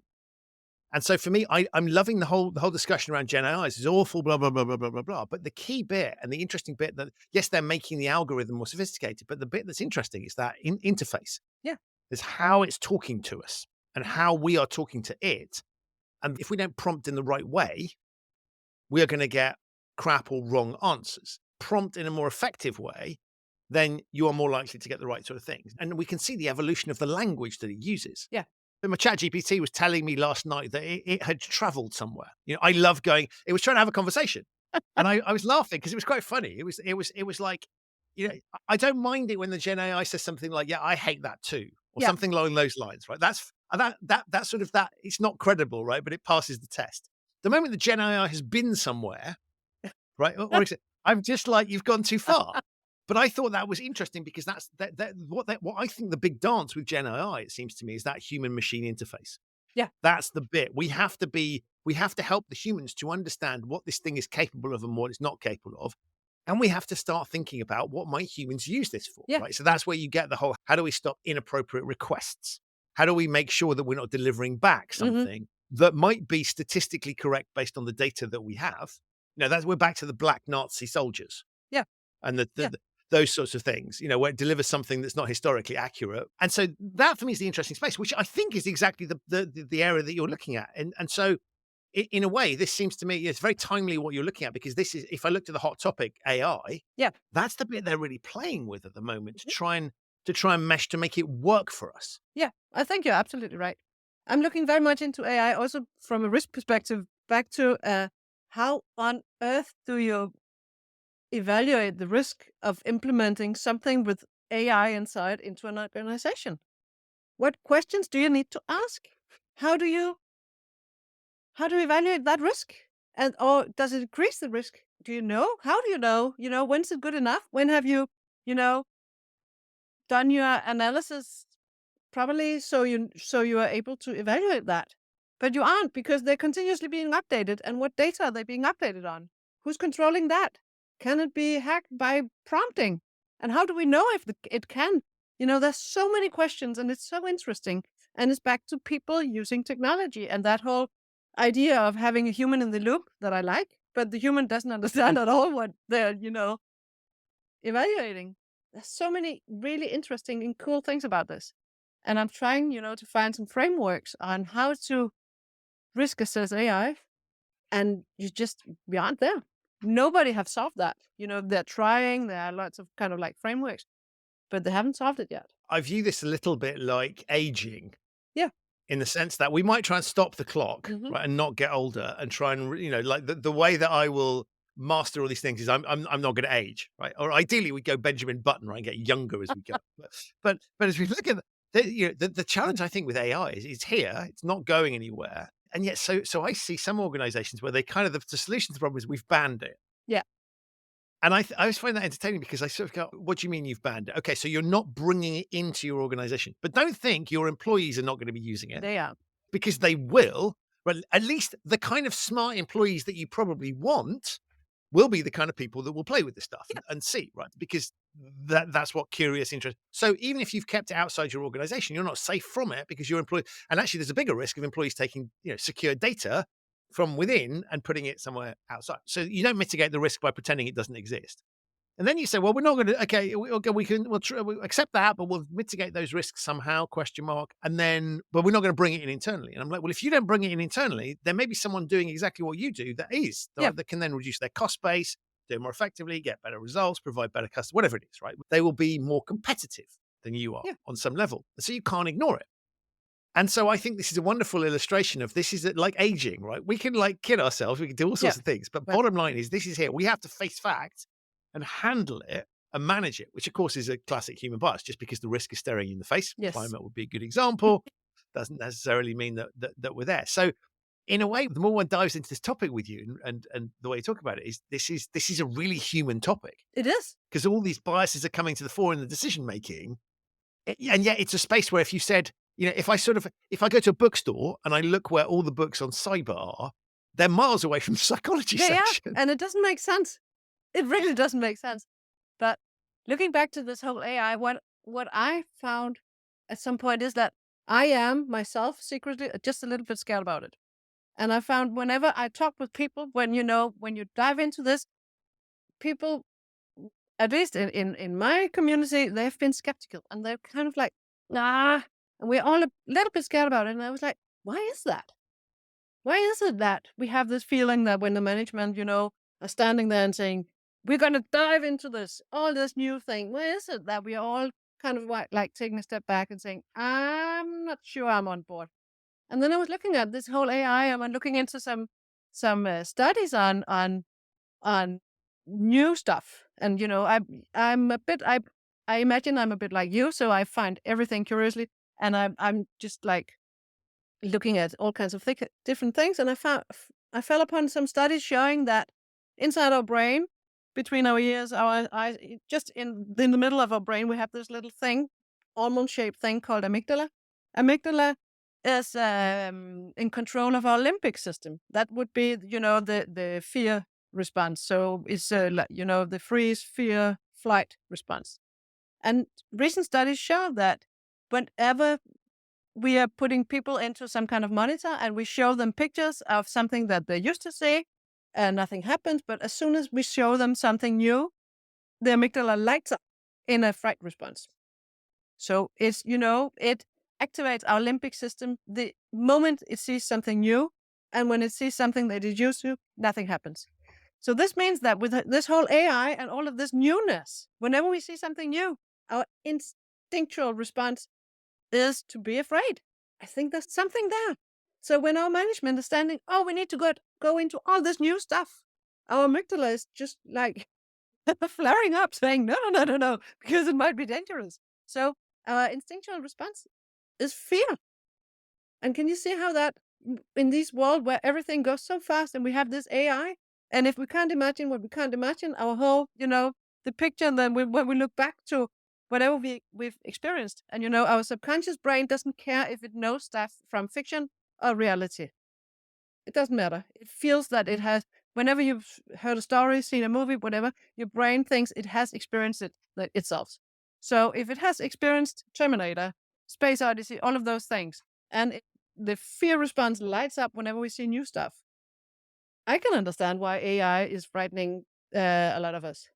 And so for me, I'm loving the whole discussion around Gen AI. This is awful, blah, blah, blah, blah, blah, blah, blah. But the key bit and the interesting bit that, yes, they're making the algorithm more sophisticated, but the bit that's interesting is that interface. Yeah. Is how it's talking to us and how we are talking to it. And if we don't prompt in the right way, we are going to get crap or wrong answers. Prompt in a more effective way, then you are more likely to get the right sort of things. And we can see the evolution of the language that it uses. Yeah. But my chat GPT was telling me last night that it had traveled somewhere. I love going, it was trying to have a conversation. And I was laughing because it was quite funny. It was like, I don't mind it when the Gen AI says something like, yeah, I hate that too, or Yeah. something along those lines, right? That's sort of that. It's not credible, right? But it passes the test. The moment the Gen AI has been somewhere, right? Or I'm just like, you've gone too far. But I thought that was interesting because that's what I think the big dance with Gen AI, it seems to me, is that human machine interface. Yeah. That's the bit. We have to help the humans to understand what this thing is capable of and what it's not capable of. And we have to start thinking about what might humans use this for, Yeah. right? So that's where you get the whole, how do we stop inappropriate requests? How do we make sure that we're not delivering back something that might be statistically correct based on the data that we have? We're back to the black Nazi soldiers. Yeah. And those sorts of things, where it delivers something that's not historically accurate. And so that for me is the interesting space, which I think is exactly the area that you're looking at. And so in a way, this seems to me, it's very timely what you're looking at, because this is, if I look to the hot topic, AI, Yeah. that's the bit they're really playing with at the moment to try and mesh to make it work for us. Yeah, I think you're absolutely right. I'm looking very much into AI also from a risk perspective, back to how on earth do you evaluate the risk of implementing something with AI inside into an organization? What questions do you need to ask? How do you evaluate that risk? And or does it increase the risk? Do you know? How do you know? When's it good enough? When have you, done your analysis properly so you are able to evaluate that? But you aren't, because they're continuously being updated. And what data are they being updated on? Who's controlling that? Can it be hacked by prompting? And how do we know if it can? There's so many questions, and it's so interesting. And it's back to people using technology and that whole idea of having a human in the loop that I like, but the human doesn't understand at all what they're, evaluating. There's so many really interesting and cool things about this. And I'm trying, to find some frameworks on how to risk assess AI. And we aren't there. Nobody have solved that. They're trying. There are lots of kind of like frameworks, but they haven't solved it yet. I view this a little bit like aging. Yeah. In the sense that we might try and stop the clock, right, and not get older, and try and, like the way that I will master all these things is I'm not going to age, right? Or ideally we go Benjamin Button, right, and get younger as we go. But as we look at the challenge, I think, with AI is it's here, it's not going anywhere, and yet so I see some organizations where they kind of the solution to the problem is we've banned it. Yeah. And I always find that entertaining, because I sort of go, what do you mean you've banned it? Okay, so you're not bringing it into your organization. But don't think your employees are not going to be using it. They are. Because they will. But at least the kind of smart employees that you probably want will be the kind of people that will play with this stuff and see, right? Because that's what curious interest. So even if you've kept it outside your organization, you're not safe from it, because your employee, and actually there's a bigger risk of employees taking, secure data from within and putting it somewhere outside. So you don't mitigate the risk by pretending it doesn't exist. And then you say, well, we're not going to, okay, we'll accept that, but we'll mitigate those risks somehow, ? And then, but we're not going to bring it in internally. And I'm like, well, if you don't bring it in internally, there may be someone doing exactly what you do that can then reduce their cost base, do it more effectively, get better results, provide better customers, whatever it is, right? They will be more competitive than you are on some level. So you can't ignore it. And so I think this is a wonderful illustration of this is like aging, right? We can like kid ourselves, we can do all sorts of things, but bottom line is this is here. We have to face facts and handle it and manage it, which of course is a classic human bias. Just because the risk is staring you in the face, climate would be a good example, doesn't necessarily mean that we're there. So in a way, the more one dives into this topic with you and the way you talk about it is this is a really human topic. It is. Because all these biases are coming to the fore in the decision making. And yet it's a space where if you said, if I go to a bookstore and I look where all the books on cyber are, they're miles away from the psychology section. Yeah, and it doesn't make sense. It really doesn't make sense. But looking back to this whole AI, what I found at some point is that I am myself secretly just a little bit scared about it. And I found whenever I talk with people, when you dive into this, people, at least in my community, they've been skeptical, and they're kind of like, nah. And we're all a little bit scared about it. And I was like, why is that? Why is it that we have this feeling that when the management, are standing there and saying, we're going to dive into this, all this new thing, why is it that we are all kind of like taking a step back and saying, I'm not sure I'm on board. And then I was looking at this whole AI, and I'm looking into some studies on new stuff. And I'm a bit I imagine I'm a bit like you, so I find everything curiously, and I'm just like looking at all kinds of different things. And I fell upon some studies showing that inside our brain, between our ears, our eyes, just in the middle of our brain, we have this little thing, almond-shaped thing called amygdala. Amygdala is in control of our limbic system. That would be, the fear response. So it's, the freeze, fear, flight response. And recent studies show that whenever we are putting people into some kind of monitor and we show them pictures of something that they used to see and nothing happens, but as soon as we show them something new, the amygdala lights up in a fright response. So it's, it activates our limbic system the moment it sees something new. And when it sees something that it used to, nothing happens. So this means that with this whole AI and all of this newness, whenever we see something new, our instinctual response is to be afraid. I think there's something there. So when our management is standing, oh, we need to go into all this new stuff, our amygdala is just like flaring up saying, no, no, no, no, no, because it might be dangerous. So our instinctual response is fear. And can you see how that in this world where everything goes so fast and we have this AI, and if we can't imagine what we can't imagine, our whole, the picture, and then when we look back to whatever we've experienced, and our subconscious brain doesn't care if it knows stuff from fiction or reality. It doesn't matter. It feels that it has, whenever you've heard a story, seen a movie, whatever, your brain thinks it has experienced it itself. So if it has experienced Terminator, Space Odyssey, all of those things, and the fear response lights up whenever we see new stuff, I can understand why AI is frightening a lot of us.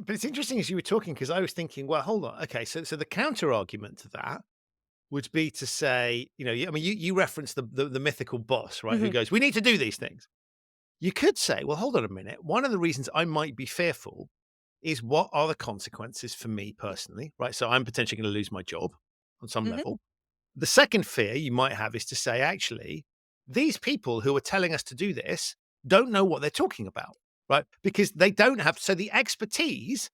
But it's interesting as you were talking, because I was thinking, well, hold on. Okay, so the counter argument to that would be to say, you referenced the mythical boss, right? Who goes, we need to do these things. You could say, well, hold on a minute. One of the reasons I might be fearful is what are the consequences for me personally, right? So I'm potentially going to lose my job on some level. The second fear you might have is to say, actually, these people who are telling us to do this don't know what they're talking about, right? Because they don't have, so the expertise,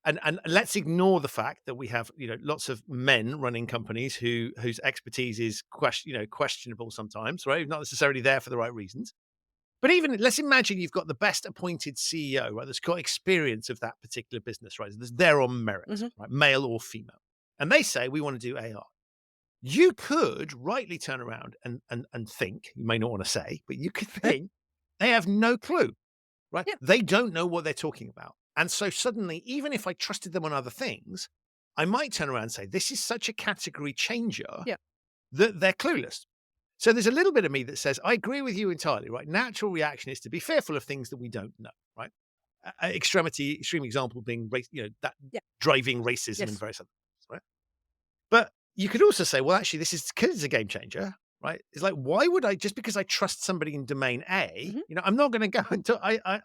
and let's ignore the fact that we have, lots of men running companies whose expertise is questionable sometimes, right? Not necessarily there for the right reasons. But even let's imagine you've got the best appointed CEO, right? That's got experience of that particular business, right? That's there on merit, right? Male or female. And they say, we want to do AR. You could rightly turn around and think, you may not want to say, but you could think they have no clue, right? Yeah. They don't know what they're talking about. And so suddenly, even if I trusted them on other things, I might turn around and say, this is such a category changer that they're clueless. So there's a little bit of me that says, I agree with you entirely, right? Natural reaction is to be fearful of things that we don't know, right? Extreme example being race, driving racism and various other things, right? But you could also say, well, actually, this is because it's a game changer, right? It's like, why would I, just because I trust somebody in domain A, I'm not going to go and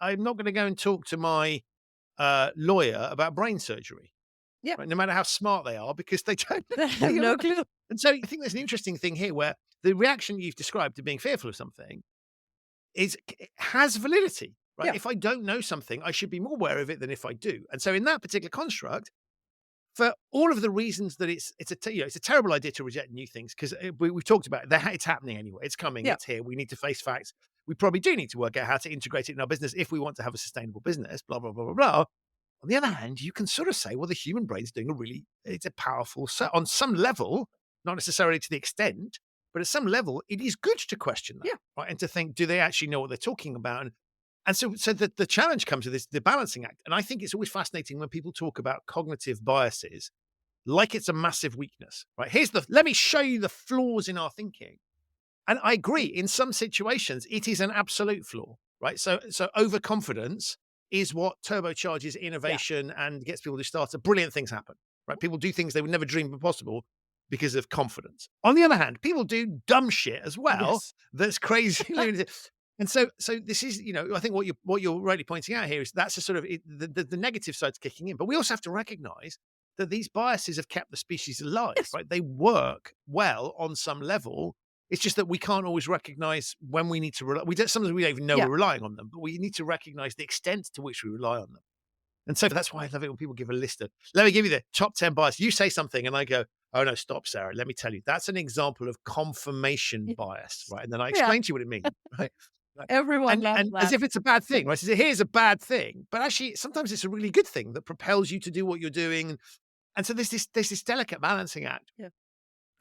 I'm not going to go and talk to my lawyer about brain surgery. Yeah. Right? No matter how smart they are, because they don't have no clue. And so I think there's an interesting thing here where the reaction you've described to being fearful of something has validity, right? Yeah. If I don't know something, I should be more aware of it than if I do. And so in that particular construct, for all of the reasons that it's a terrible idea to reject new things, because we've talked about it, it's happening anyway. It's coming. It's here. We need to face facts. We probably do need to work out how to integrate it in our business if we want to have a sustainable business, blah, blah, blah, blah, blah. On the other hand, you can sort of say, well, the human brain's doing it's a powerful, on some level, not necessarily to the extent, but at some level, it is good to question that, right? And to think, do they actually know what they're talking about? And so the challenge comes with the balancing act. And I think it's always fascinating when people talk about cognitive biases, like it's a massive weakness, right? Let me show you the flaws in our thinking. And I agree, in some situations, it is an absolute flaw, right? So overconfidence is what turbocharges innovation and gets people to start. Brilliant things happen, right? People do things they would never dream were possible because of confidence. On the other hand, people do dumb shit as well. That's crazy. And so this is, I think what you're rightly pointing out here is that's a sort of the negative side's kicking in. But we also have to recognize that these biases have kept the species alive, Yes. right? They work well on some level. It's just that we can't always recognize when we need to rely. Sometimes we don't even know Yeah. we're relying on them, but we need to recognize the extent to which we rely on them. And so that's why I love it when people give a list of, let me give you the top 10 bias. You say something and I go, oh no, stop, Sarah. Let me tell you, that's an example of confirmation bias, right? And then I Yeah. explain to you what it means, right? Right. Everyone loves And as that. if it's a bad thing, right? So here's a bad thing, but actually sometimes it's a really good thing that propels you to do what you're doing. And so there's this delicate balancing act. Yeah.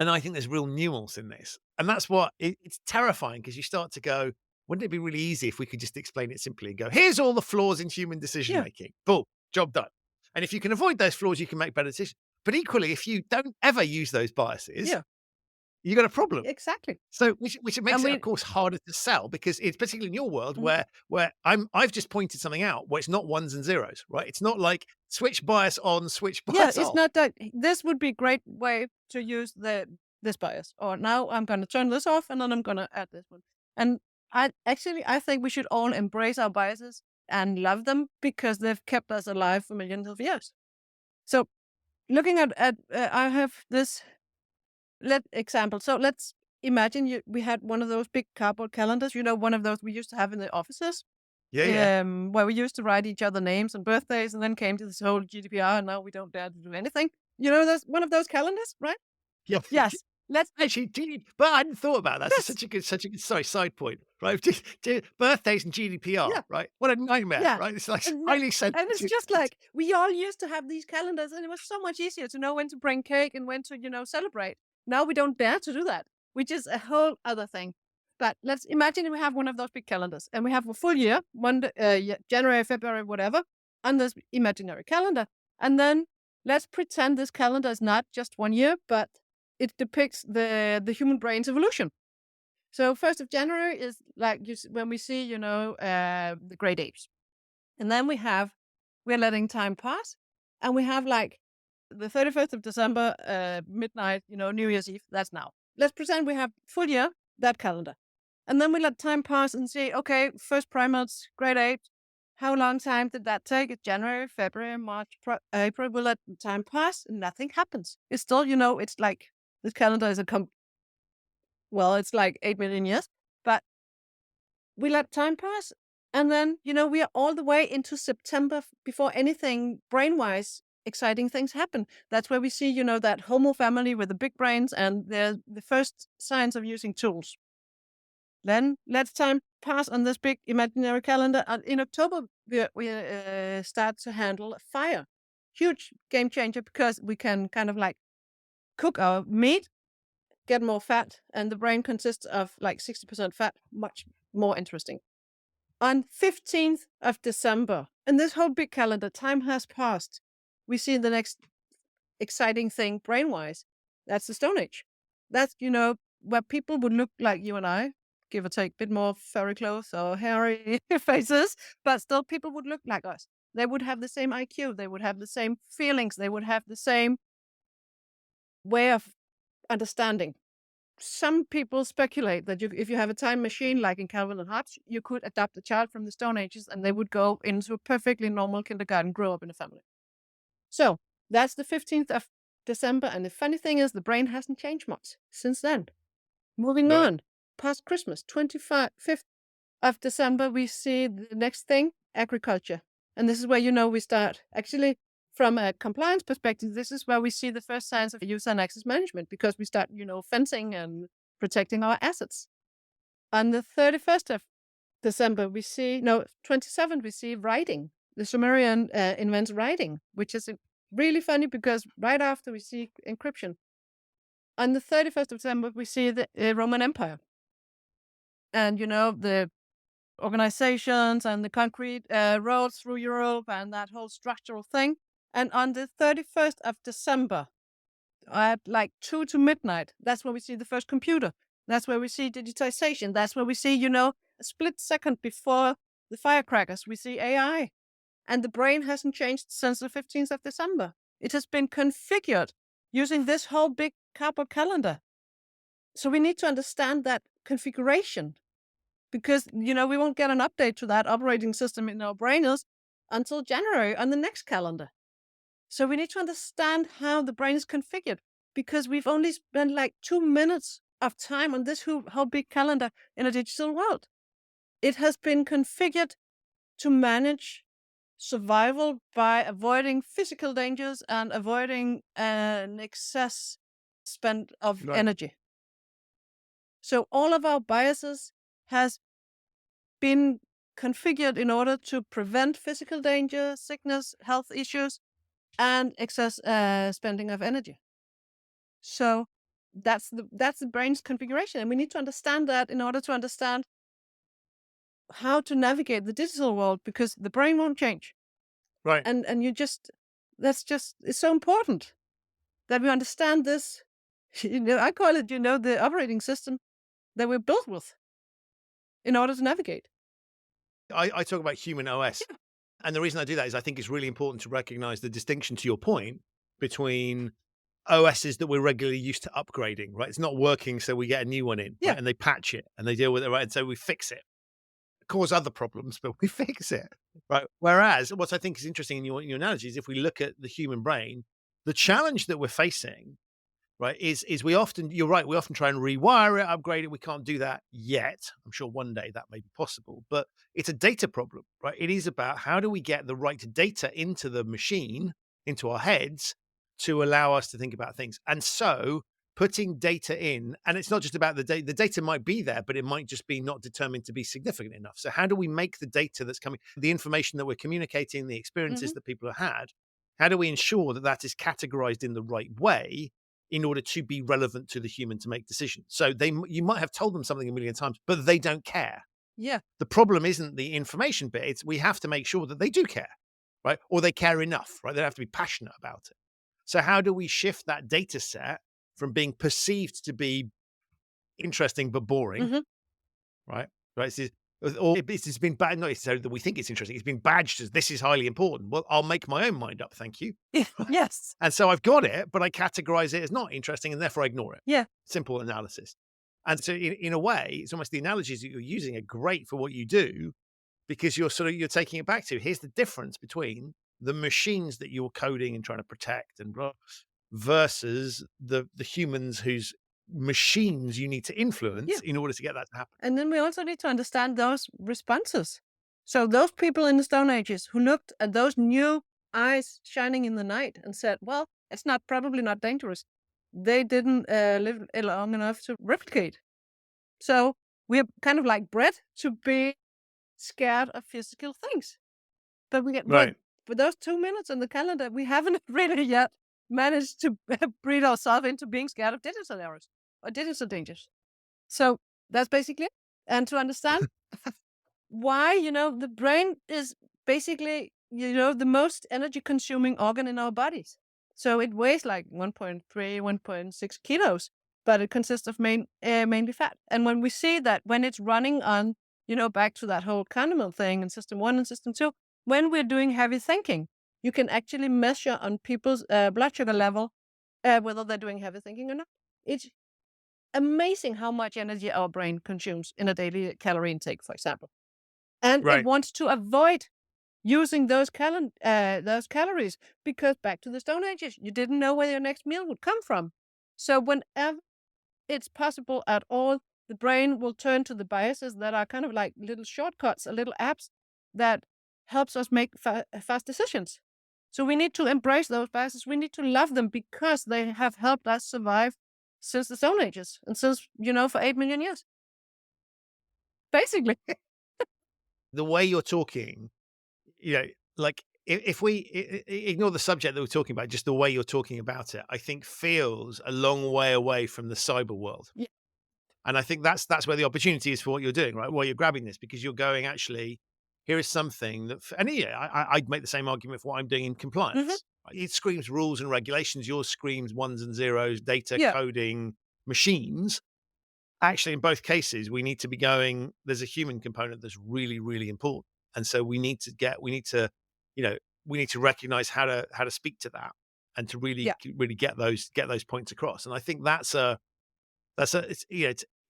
And I think there's real nuance in this. And that's what it's terrifying, because you start to go, wouldn't it be really easy if we could just explain it simply and go, here's all the flaws in human decision Yeah. making. Boom, job done. And if you can avoid those flaws, you can make better decisions. But equally, if you don't ever use those biases, Yeah. you got a problem. Exactly. So which makes And it, of course, harder to sell, because it's particularly in your world Mhm. where I've just pointed something out where it's not ones and zeros, right? It's not like switch bias on, switch Yeah, bias it's off. not that this would be a great way to use this bias. Or now I'm gonna turn this off and then I'm gonna add this one. And I think we should all embrace our biases and love them, because they've kept us alive for millions of years. So looking at I have this example. So let's imagine we had one of those big cardboard calendars, one of those we used to have in the offices, Yeah, yeah. where we used to write each other names and birthdays, and then came to this whole GDPR, and now we don't dare to do anything. There's one of those calendars, right? Yeah. Yes. Let's Actually, but I hadn't thought about that. That's yes. such a good, sorry, side point, right? Birthdays and GDPR, Yeah. right? What a nightmare, Yeah. right? It's like And, highly and it's sensitive. just like we all used to have these calendars, and it was so much easier to know when to bring cake and when to, celebrate. Now we don't dare to do that, which is a whole other thing. But let's imagine we have one of those big calendars, and we have a full year, Monday, January, February, whatever, on this imaginary calendar. And then let's pretend this calendar is not just 1 year, but it depicts the human brain's evolution. So 1st of January is like when we see, the great apes. And then we're letting time pass, and we have like the 31st of December, midnight, New Year's Eve. That's now. Let's pretend we have full year, that calendar. And then we let time pass and see, okay, first primates, great apes. How long time did that take? It's January, February, March, April. We let time pass and nothing happens. It's still, it's like this calendar is it's like 8 million years, but we let time pass. And then, we are all the way into September before anything brain-wise exciting things happen. That's where we see, that Homo family with the big brains and the first signs of using tools. Then let's time pass on this big imaginary calendar. And in October, we start to handle fire. Huge game changer, because we can kind of like cook our meat, get more fat, and the brain consists of like 60% fat, much more interesting. On 15th of December, and this whole big calendar, time has passed. We see the next exciting thing brain-wise. That's the Stone Age. That's, where people would look like you and I, give or take, a bit more furry clothes or hairy faces, but still people would look like us. They would have the same IQ. They would have the same feelings. They would have the same way of understanding. Some people speculate that if you have a time machine, like in Calvin and Hobbes, you could adopt a child from the Stone Ages and they would go into a perfectly normal kindergarten, grow up in a family. So that's the 15th of December. And the funny thing is, the brain hasn't changed much since then. Moving Right. on, past Christmas, 25th of December, we see the next thing, agriculture. And this is where, we start actually from a compliance perspective. This is where we see the first signs of user and access management, because we start, fencing and protecting our assets. On the 31st of December, 27th, we see writing. The Sumerian invents writing, which is really funny, because right after we see encryption. On the 31st of December, we see the Roman Empire. And, the organizations and the concrete roads through Europe and that whole structural thing. And on the 31st of December, at like 2 to midnight, that's where we see the first computer. That's where we see digitization. That's where we see, a split second before the firecrackers, we see AI. And the brain hasn't changed since the 15th of December. It has been configured using this whole big cardboard calendar. So we need to understand that configuration, because, we won't get an update to that operating system in our brains until January on the next calendar. So we need to understand how the brain is configured, because we've only spent like 2 minutes of time on this whole big calendar in a digital world. It has been configured to manage survival by avoiding physical dangers and avoiding an excess spend of Right. energy. So all of our biases has been configured in order to prevent physical danger, sickness, health issues, and excess spending of energy. So that's the brain's configuration, and we need to understand that in order to understand how to navigate the digital world, because the brain won't change. Right. And you just it's so important that we understand this. I call it, the operating system that we're built with in order to navigate. I talk about human OS. Yeah. And the reason I do that is I think it's really important to recognize the distinction, to your point, between OSs that we're regularly used to upgrading, right? It's not working, so we get a new one in, Yeah. right? And they patch it and they deal with it, right? And so we fix it. Cause other problems, but we fix it, right? Whereas what I think is interesting in your analogy is, if we look at the human brain, the challenge that we're facing, right, is we often, you're right, we often try and rewire it, upgrade it. We can't do that yet. I'm sure one day that may be possible, but it's a data problem, right? It is about, how do we get the right data into the machine, into our heads, to allow us to think about things. And so putting data in, and it's not just about the data might be there, but it might just be not determined to be significant enough. So how do we make the data that's coming, the information that we're communicating, the experiences Mhm. that people have had, how do we ensure that that is categorized in the right way in order to be relevant to the human to make decisions? So you might have told them something a million times, but they don't care. Yeah. The problem isn't the information bit. It's, we have to make sure that they do care, right? Or they care enough, right? They have to be passionate about it. So how do we shift that data set from being perceived to be interesting but boring, Mhm. right? Right. Or it's been bad, not necessarily that we think it's interesting. It's been badged as, this is highly important. Well, I'll make my own mind up, thank you. Yeah. Yes. And so I've got it, but I categorize it as not interesting, and therefore I ignore it. Yeah. Simple analysis. And so in a way, it's almost, the analogies that you're using are great for what you do, because you're taking it back to, here's the difference between the machines that you're coding and trying to protect and blah, versus the humans whose machines you need to influence Yeah. in order to get that to happen. And then we also need to understand those responses. So those people in the Stone Ages who looked at those new eyes shining in the night and said, "Well, it's probably not dangerous," they didn't live long enough to replicate. So we're kind of like bred to be scared of physical things. But Right. for those 2 minutes on the calendar, we haven't really yet managed to breed ourselves into being scared of digital errors or digital dangers. So that's basically it. And to understand why, the brain is basically, the most energy consuming organ in our bodies. So it weighs like 1.3, 1.6 kilos, but it consists of mainly fat. And when we see that, when it's running on, back to that whole Kahneman thing in system 1 and system 2, when we're doing heavy thinking, you can actually measure on people's blood sugar level whether they're doing heavy thinking or not. It's amazing how much energy our brain consumes in a daily calorie intake, for example. And it Right. wants to avoid using those calories, because back to the Stone Ages, you didn't know where your next meal would come from. So whenever it's possible at all, the brain will turn to the biases that are kind of like little shortcuts, little apps that helps us make fast decisions. So we need to embrace those biases. We need to love them, because they have helped us survive since the Stone Ages and since, for 8 million years. Basically. The way you're talking, like, if we ignore the subject that we're talking about, just the way you're talking about it, I think feels a long way away from the cyber world. Yeah. And I think that's where the opportunity is for what you're doing, right? While you're grabbing this, because you're going, actually, here is something that, and yeah, I'd make the same argument for what I'm doing in Hmm. compliance. Right? It screams rules and regulations. Yours screams ones and zeros, data Yeah. coding machines. Actually, in both cases, we need to be going, there's a human component that's really, really important. And so we need to, we need to recognize how to speak to that, and to Yeah. really get those points across. And I think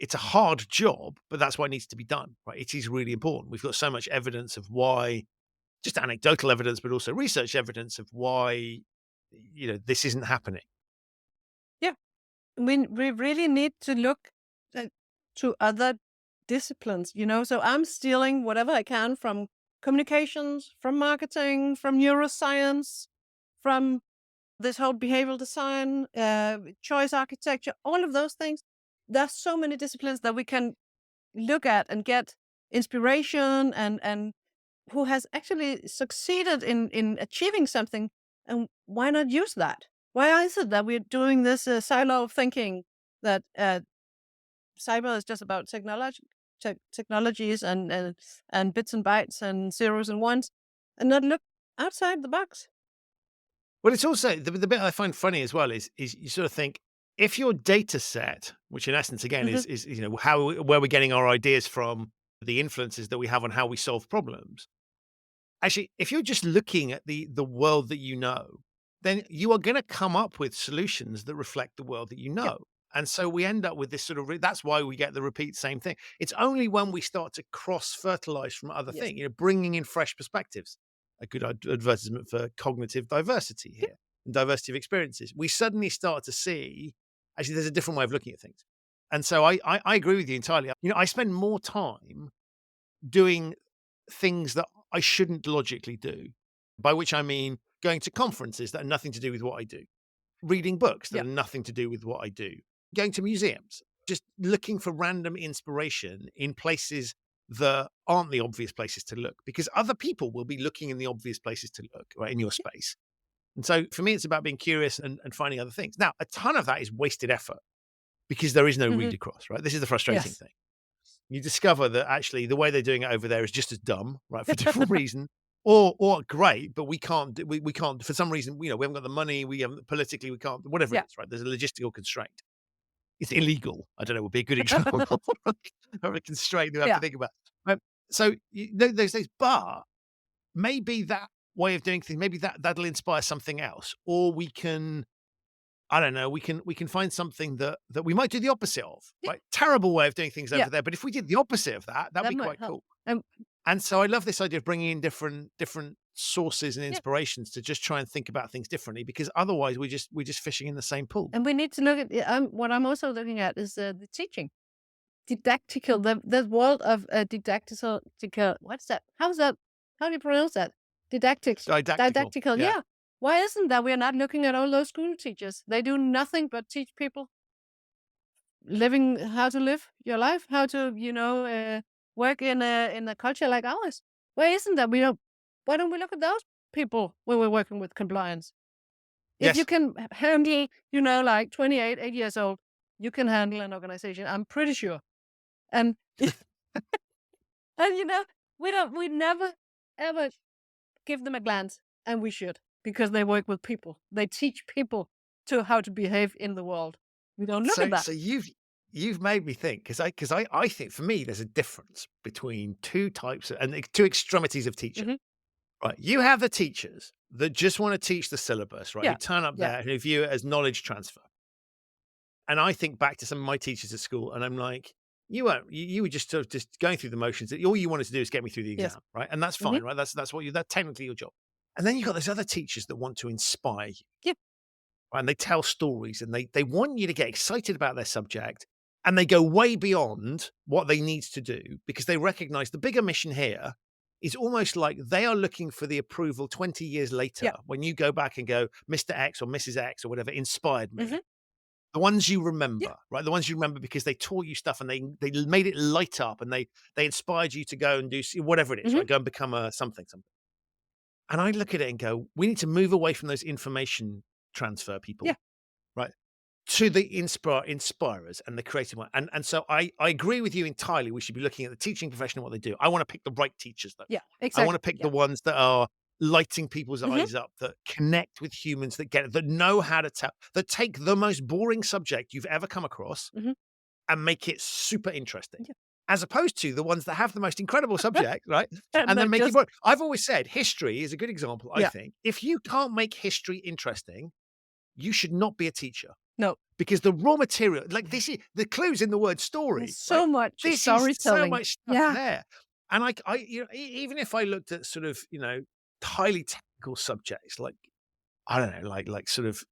it's a hard job, but that's what needs to be done, right? It is really important. We've got so much evidence of why, just anecdotal evidence, but also research evidence of why this isn't happening. Yeah. We really need to look uh, to other disciplines, So I'm stealing whatever I can from communications, from marketing, from neuroscience, from this whole behavioral design, choice architecture, all of those things. There's so many disciplines that we can look at and get inspiration and who has actually succeeded in achieving something. And why not use that? Why is it that we're doing this silo of thinking that cyber is just about technologies and bits and bytes and zeros and ones, and not look outside the box? Well, it's also the bit I find funny as well is you sort of think, if your data set, which in essence again Hmm. is where we're getting our ideas from, the influences that we have on how we solve problems. Actually, if you're just looking at the world that you know, then you are going to come up with solutions that reflect the world that you Yeah. know. And so we end up with this sort of that's why we get the repeat same thing. It's only when we start to cross fertilize from other Yes. things, bringing in fresh perspectives. A good advertisement for cognitive diversity Yeah. here and diversity of experiences. We suddenly start to see actually there's a different way of looking at things. And so I agree with you entirely. I spend more time doing things that I shouldn't logically do, by which I mean going to conferences that are nothing to do with what I do, reading books that Yeah. are nothing to do with what I do, going to museums, just looking for random inspiration in places that aren't the obvious places to look, because other people will be looking in the obvious places to look, right, in your space. And so for me, it's about being curious and finding other things. Now, a ton of that is wasted effort because there is no Hmm. read across, right? This is the frustrating Yes. thing. You discover that actually the way they're doing it over there is just as dumb, right, for different reason, or great, but we can't we can't for some reason, we haven't got the money, we haven't politically, we can't, whatever Yeah. it is, right? There's a logistical constraint. It's illegal. I don't know, would be a good example of a constraint that we have to Yeah. think about. So those things, but maybe that way of doing things, maybe that'll inspire something else, or we can. I don't know. We can find something that we might do the opposite of. Yeah. Right? Terrible way of doing things Yeah. over there. But if we did the opposite of that, that'd That be might quite help. cool. Um, And so I love this idea of bringing in different sources and yeah. inspirations to just try and think about things differently. Because otherwise, we're just fishing in the same pool. And we need to look at what I'm also looking at is the teaching, didactical, the world of didactical. What's that? How's that? How do you pronounce that? Didactics. Didactical. Didactical. Yeah. Yeah. Why isn't that we're not looking at all those school teachers? They do nothing but teach people living how to live your life, how to work in a culture like ours. Why isn't that? Why don't we look at those people when we're working with compliance? If you Yes. can handle, like 28, 8 years old, you can handle an organization. I'm pretty sure. And and we never ever give them a glance, and we should, because they work with people. They teach people to how to behave in the world. We don't look at that. So you've made me think, because I think for me there's a difference between two types and two extremities of teaching. Mhm. Right. You have the teachers that just want to teach the syllabus, right? Who Yeah. turn up Yeah. there and who view it as knowledge transfer. And I think back to some of my teachers at school, and I'm like, you were just sort of just going through the motions. All you wanted to do is get me through the Yes. exam, right? And that's Mhm. fine, right? That's that's technically your job. And then you've got those other teachers that want to inspire you. Yep. Right? And they tell stories and they want you to get excited about their subject. And they go way beyond what they need to do because they recognize the bigger mission here is almost like they are looking for the approval 20 years later Yeah. when you go back and go, Mr. X or Mrs. X or whatever inspired me. Mhm. The ones you remember, right? The ones you remember because they taught you stuff and they made it light up and they inspired you to go and do whatever it is, Mhm. right? Go and become a something. And I look at it and go, we need to move away from those information transfer people, Yeah. right? To the inspirers and the creative one. And so I agree with you entirely. We should be looking at the teaching profession and what they do. I want to pick the right teachers though. Yeah. I Exactly. want to pick Yeah. the ones that are lighting people's Mhm. eyes up, that connect with humans, that get it, that know how to tell, that take the most boring subject you've ever come across Mhm. and make it super interesting. Yeah. As opposed to the ones that have the most incredible subject, right? And And they then make it just- work. I've always said history is a good example, I Yeah. think. If you can't make history interesting, you should not be a teacher. No. Because the raw material, like this is the clues in the word story. There's so right? much This is so storytelling. much stuff Yeah. there. And even if I looked at sort of, highly technical subjects like I don't know, like sort of,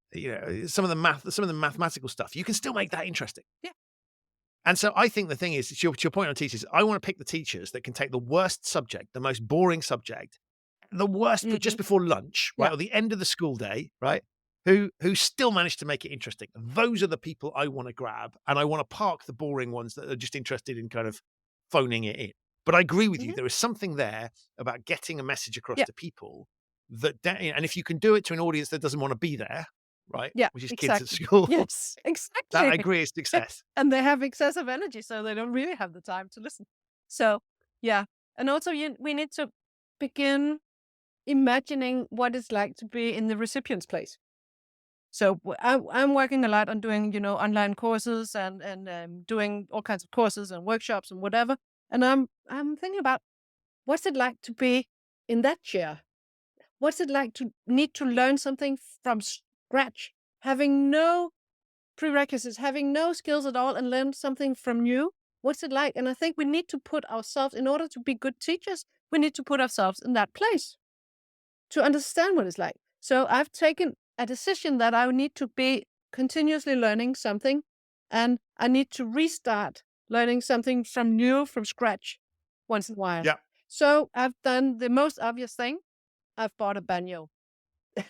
some of the mathematical stuff, you can still make that interesting. Yeah. And so I think the thing is, to your point on teachers, I want to pick the teachers that can take the worst subject, the most boring subject, the worst, but just before lunch, right, Yeah. or the end of the school day, right, who still manage to make it interesting. Those are the people I want to grab, and I want to park the boring ones that are just interested in kind of phoning it in. But I agree with you. There is something there about getting a message across Yeah. to people and if you can do it to an audience that doesn't want to be there, right, Yeah, which is kids at exactly. school, Yes, that exactly. I agree is success. And they have excessive energy, so they don't really have the time to listen. So, yeah. And also, we need to begin imagining what it's like to be in the recipient's place. So I'm working a lot on doing, online courses and doing all kinds of courses and workshops and whatever. And I'm thinking about what's it like to be in that chair? What's it like to need to learn something from scratch, having no prerequisites, having no skills at all, and learn something from you? What's it like? And I think we need to put ourselves, in order to be good teachers, we need to put ourselves in that place to understand what it's like. So I've taken a decision that I need to be continuously learning something, and I need to restart learning something from scratch once in a while. Yeah. So I've done the most obvious thing. I've bought a banjo.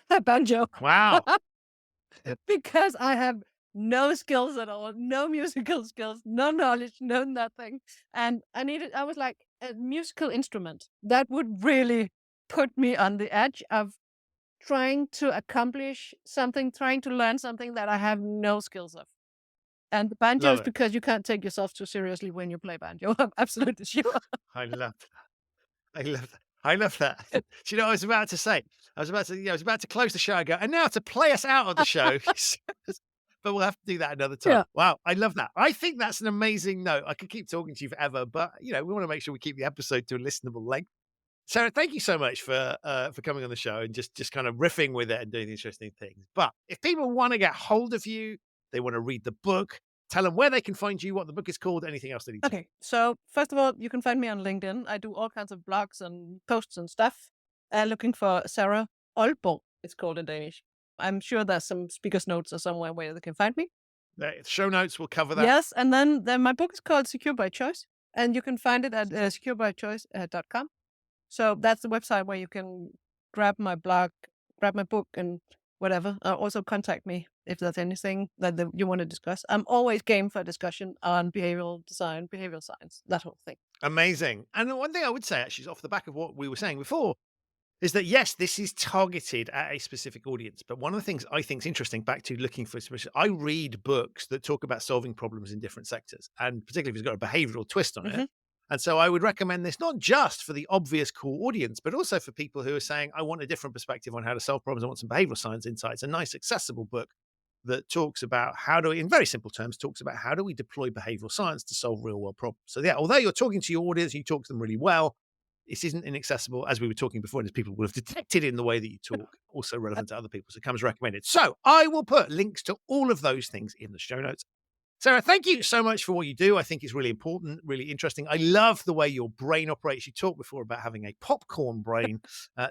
A banjo. Wow. Because I have no skills at all, no musical skills, no knowledge, no nothing. And I was like, a musical instrument that would really put me on the edge of trying to accomplish something, trying to learn something that I have no skills of. And the banjo Love is it. because you can't take yourself too seriously when you play banjo. I'm absolutely sure. I love that. I love that. I love that. Do you know what I was about to say? I was about to close the show and go, and now to play us out of the show. But we'll have to do that another time. Yeah. Wow, I love that. I think that's an amazing note. I could keep talking to you forever, but we want to make sure we keep the episode to a listenable length. Sarah, thank you so much for coming on the show and just kind of riffing with it and doing interesting things. But if people want to get hold of you, they want to read the book, tell them where they can find you, what the book is called, anything else they need to know. Okay, so first of all, you can find me on LinkedIn. I do all kinds of blogs and posts and stuff. Looking for Sarah Aalborg, it's called in Danish. I'm sure there's some speaker's notes or somewhere where they can find me. The show notes will cover that. Yes, and then my book is called Secure by Choice, and you can find it at securebychoice.com. So that's the website where you can grab my blog, grab my book, and whatever. Also contact me if there's anything that you want to discuss. I'm always game for a discussion on behavioral design, behavioral science, that whole thing. Amazing. And the one thing I would say, actually, is off the back of what we were saying before, is that, yes, this is targeted at a specific audience. But one of the things I think is interesting, back to looking for, I read books that talk about solving problems in different sectors, and particularly if it's got a behavioral twist on it. And so I would recommend this not just for the obvious core audience, but also for people who are saying, I want a different perspective on how to solve problems. I want some behavioral science insights. A nice, accessible book that talks about in very simple terms, talks about how do we deploy behavioral science to solve real world problems. So yeah, although you're talking to your audience, you talk to them really well, this isn't inaccessible, as we were talking before, and as people would have detected in the way that you talk, also relevant to other people. So it comes recommended. So I will put links to all of those things in the show notes. Sarah, thank you so much for what you do. I think it's really important, really interesting. I love the way your brain operates. You talked before about having a popcorn brain,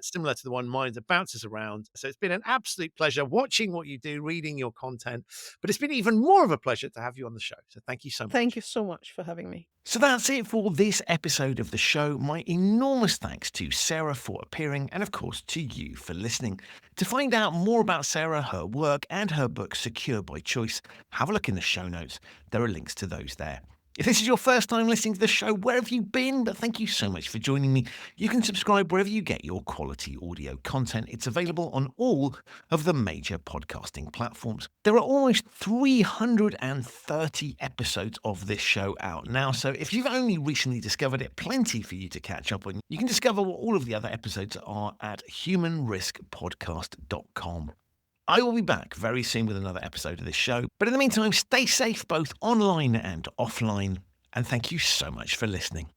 similar to the one mine that bounces around. So it's been an absolute pleasure watching what you do, reading your content. But it's been even more of a pleasure to have you on the show. So thank you so much. Thank you so much for having me. So that's it for this episode of the show. My enormous thanks to Sarah for appearing, and of course to you for listening. To find out more about Sarah, her work, and her book Secure by Choice, have a look in the show notes. There are links to those there. If this is your first time listening to the show, where have you been? But thank you so much for joining me. You can subscribe wherever you get your quality audio content. It's available on all of the major podcasting platforms. There are almost 330 episodes of this show out now, so if you've only recently discovered it, plenty for you to catch up on. You can discover what all of the other episodes are at humanriskpodcast.com. I will be back very soon with another episode of this show. But in the meantime, stay safe both online and offline. And thank you so much for listening.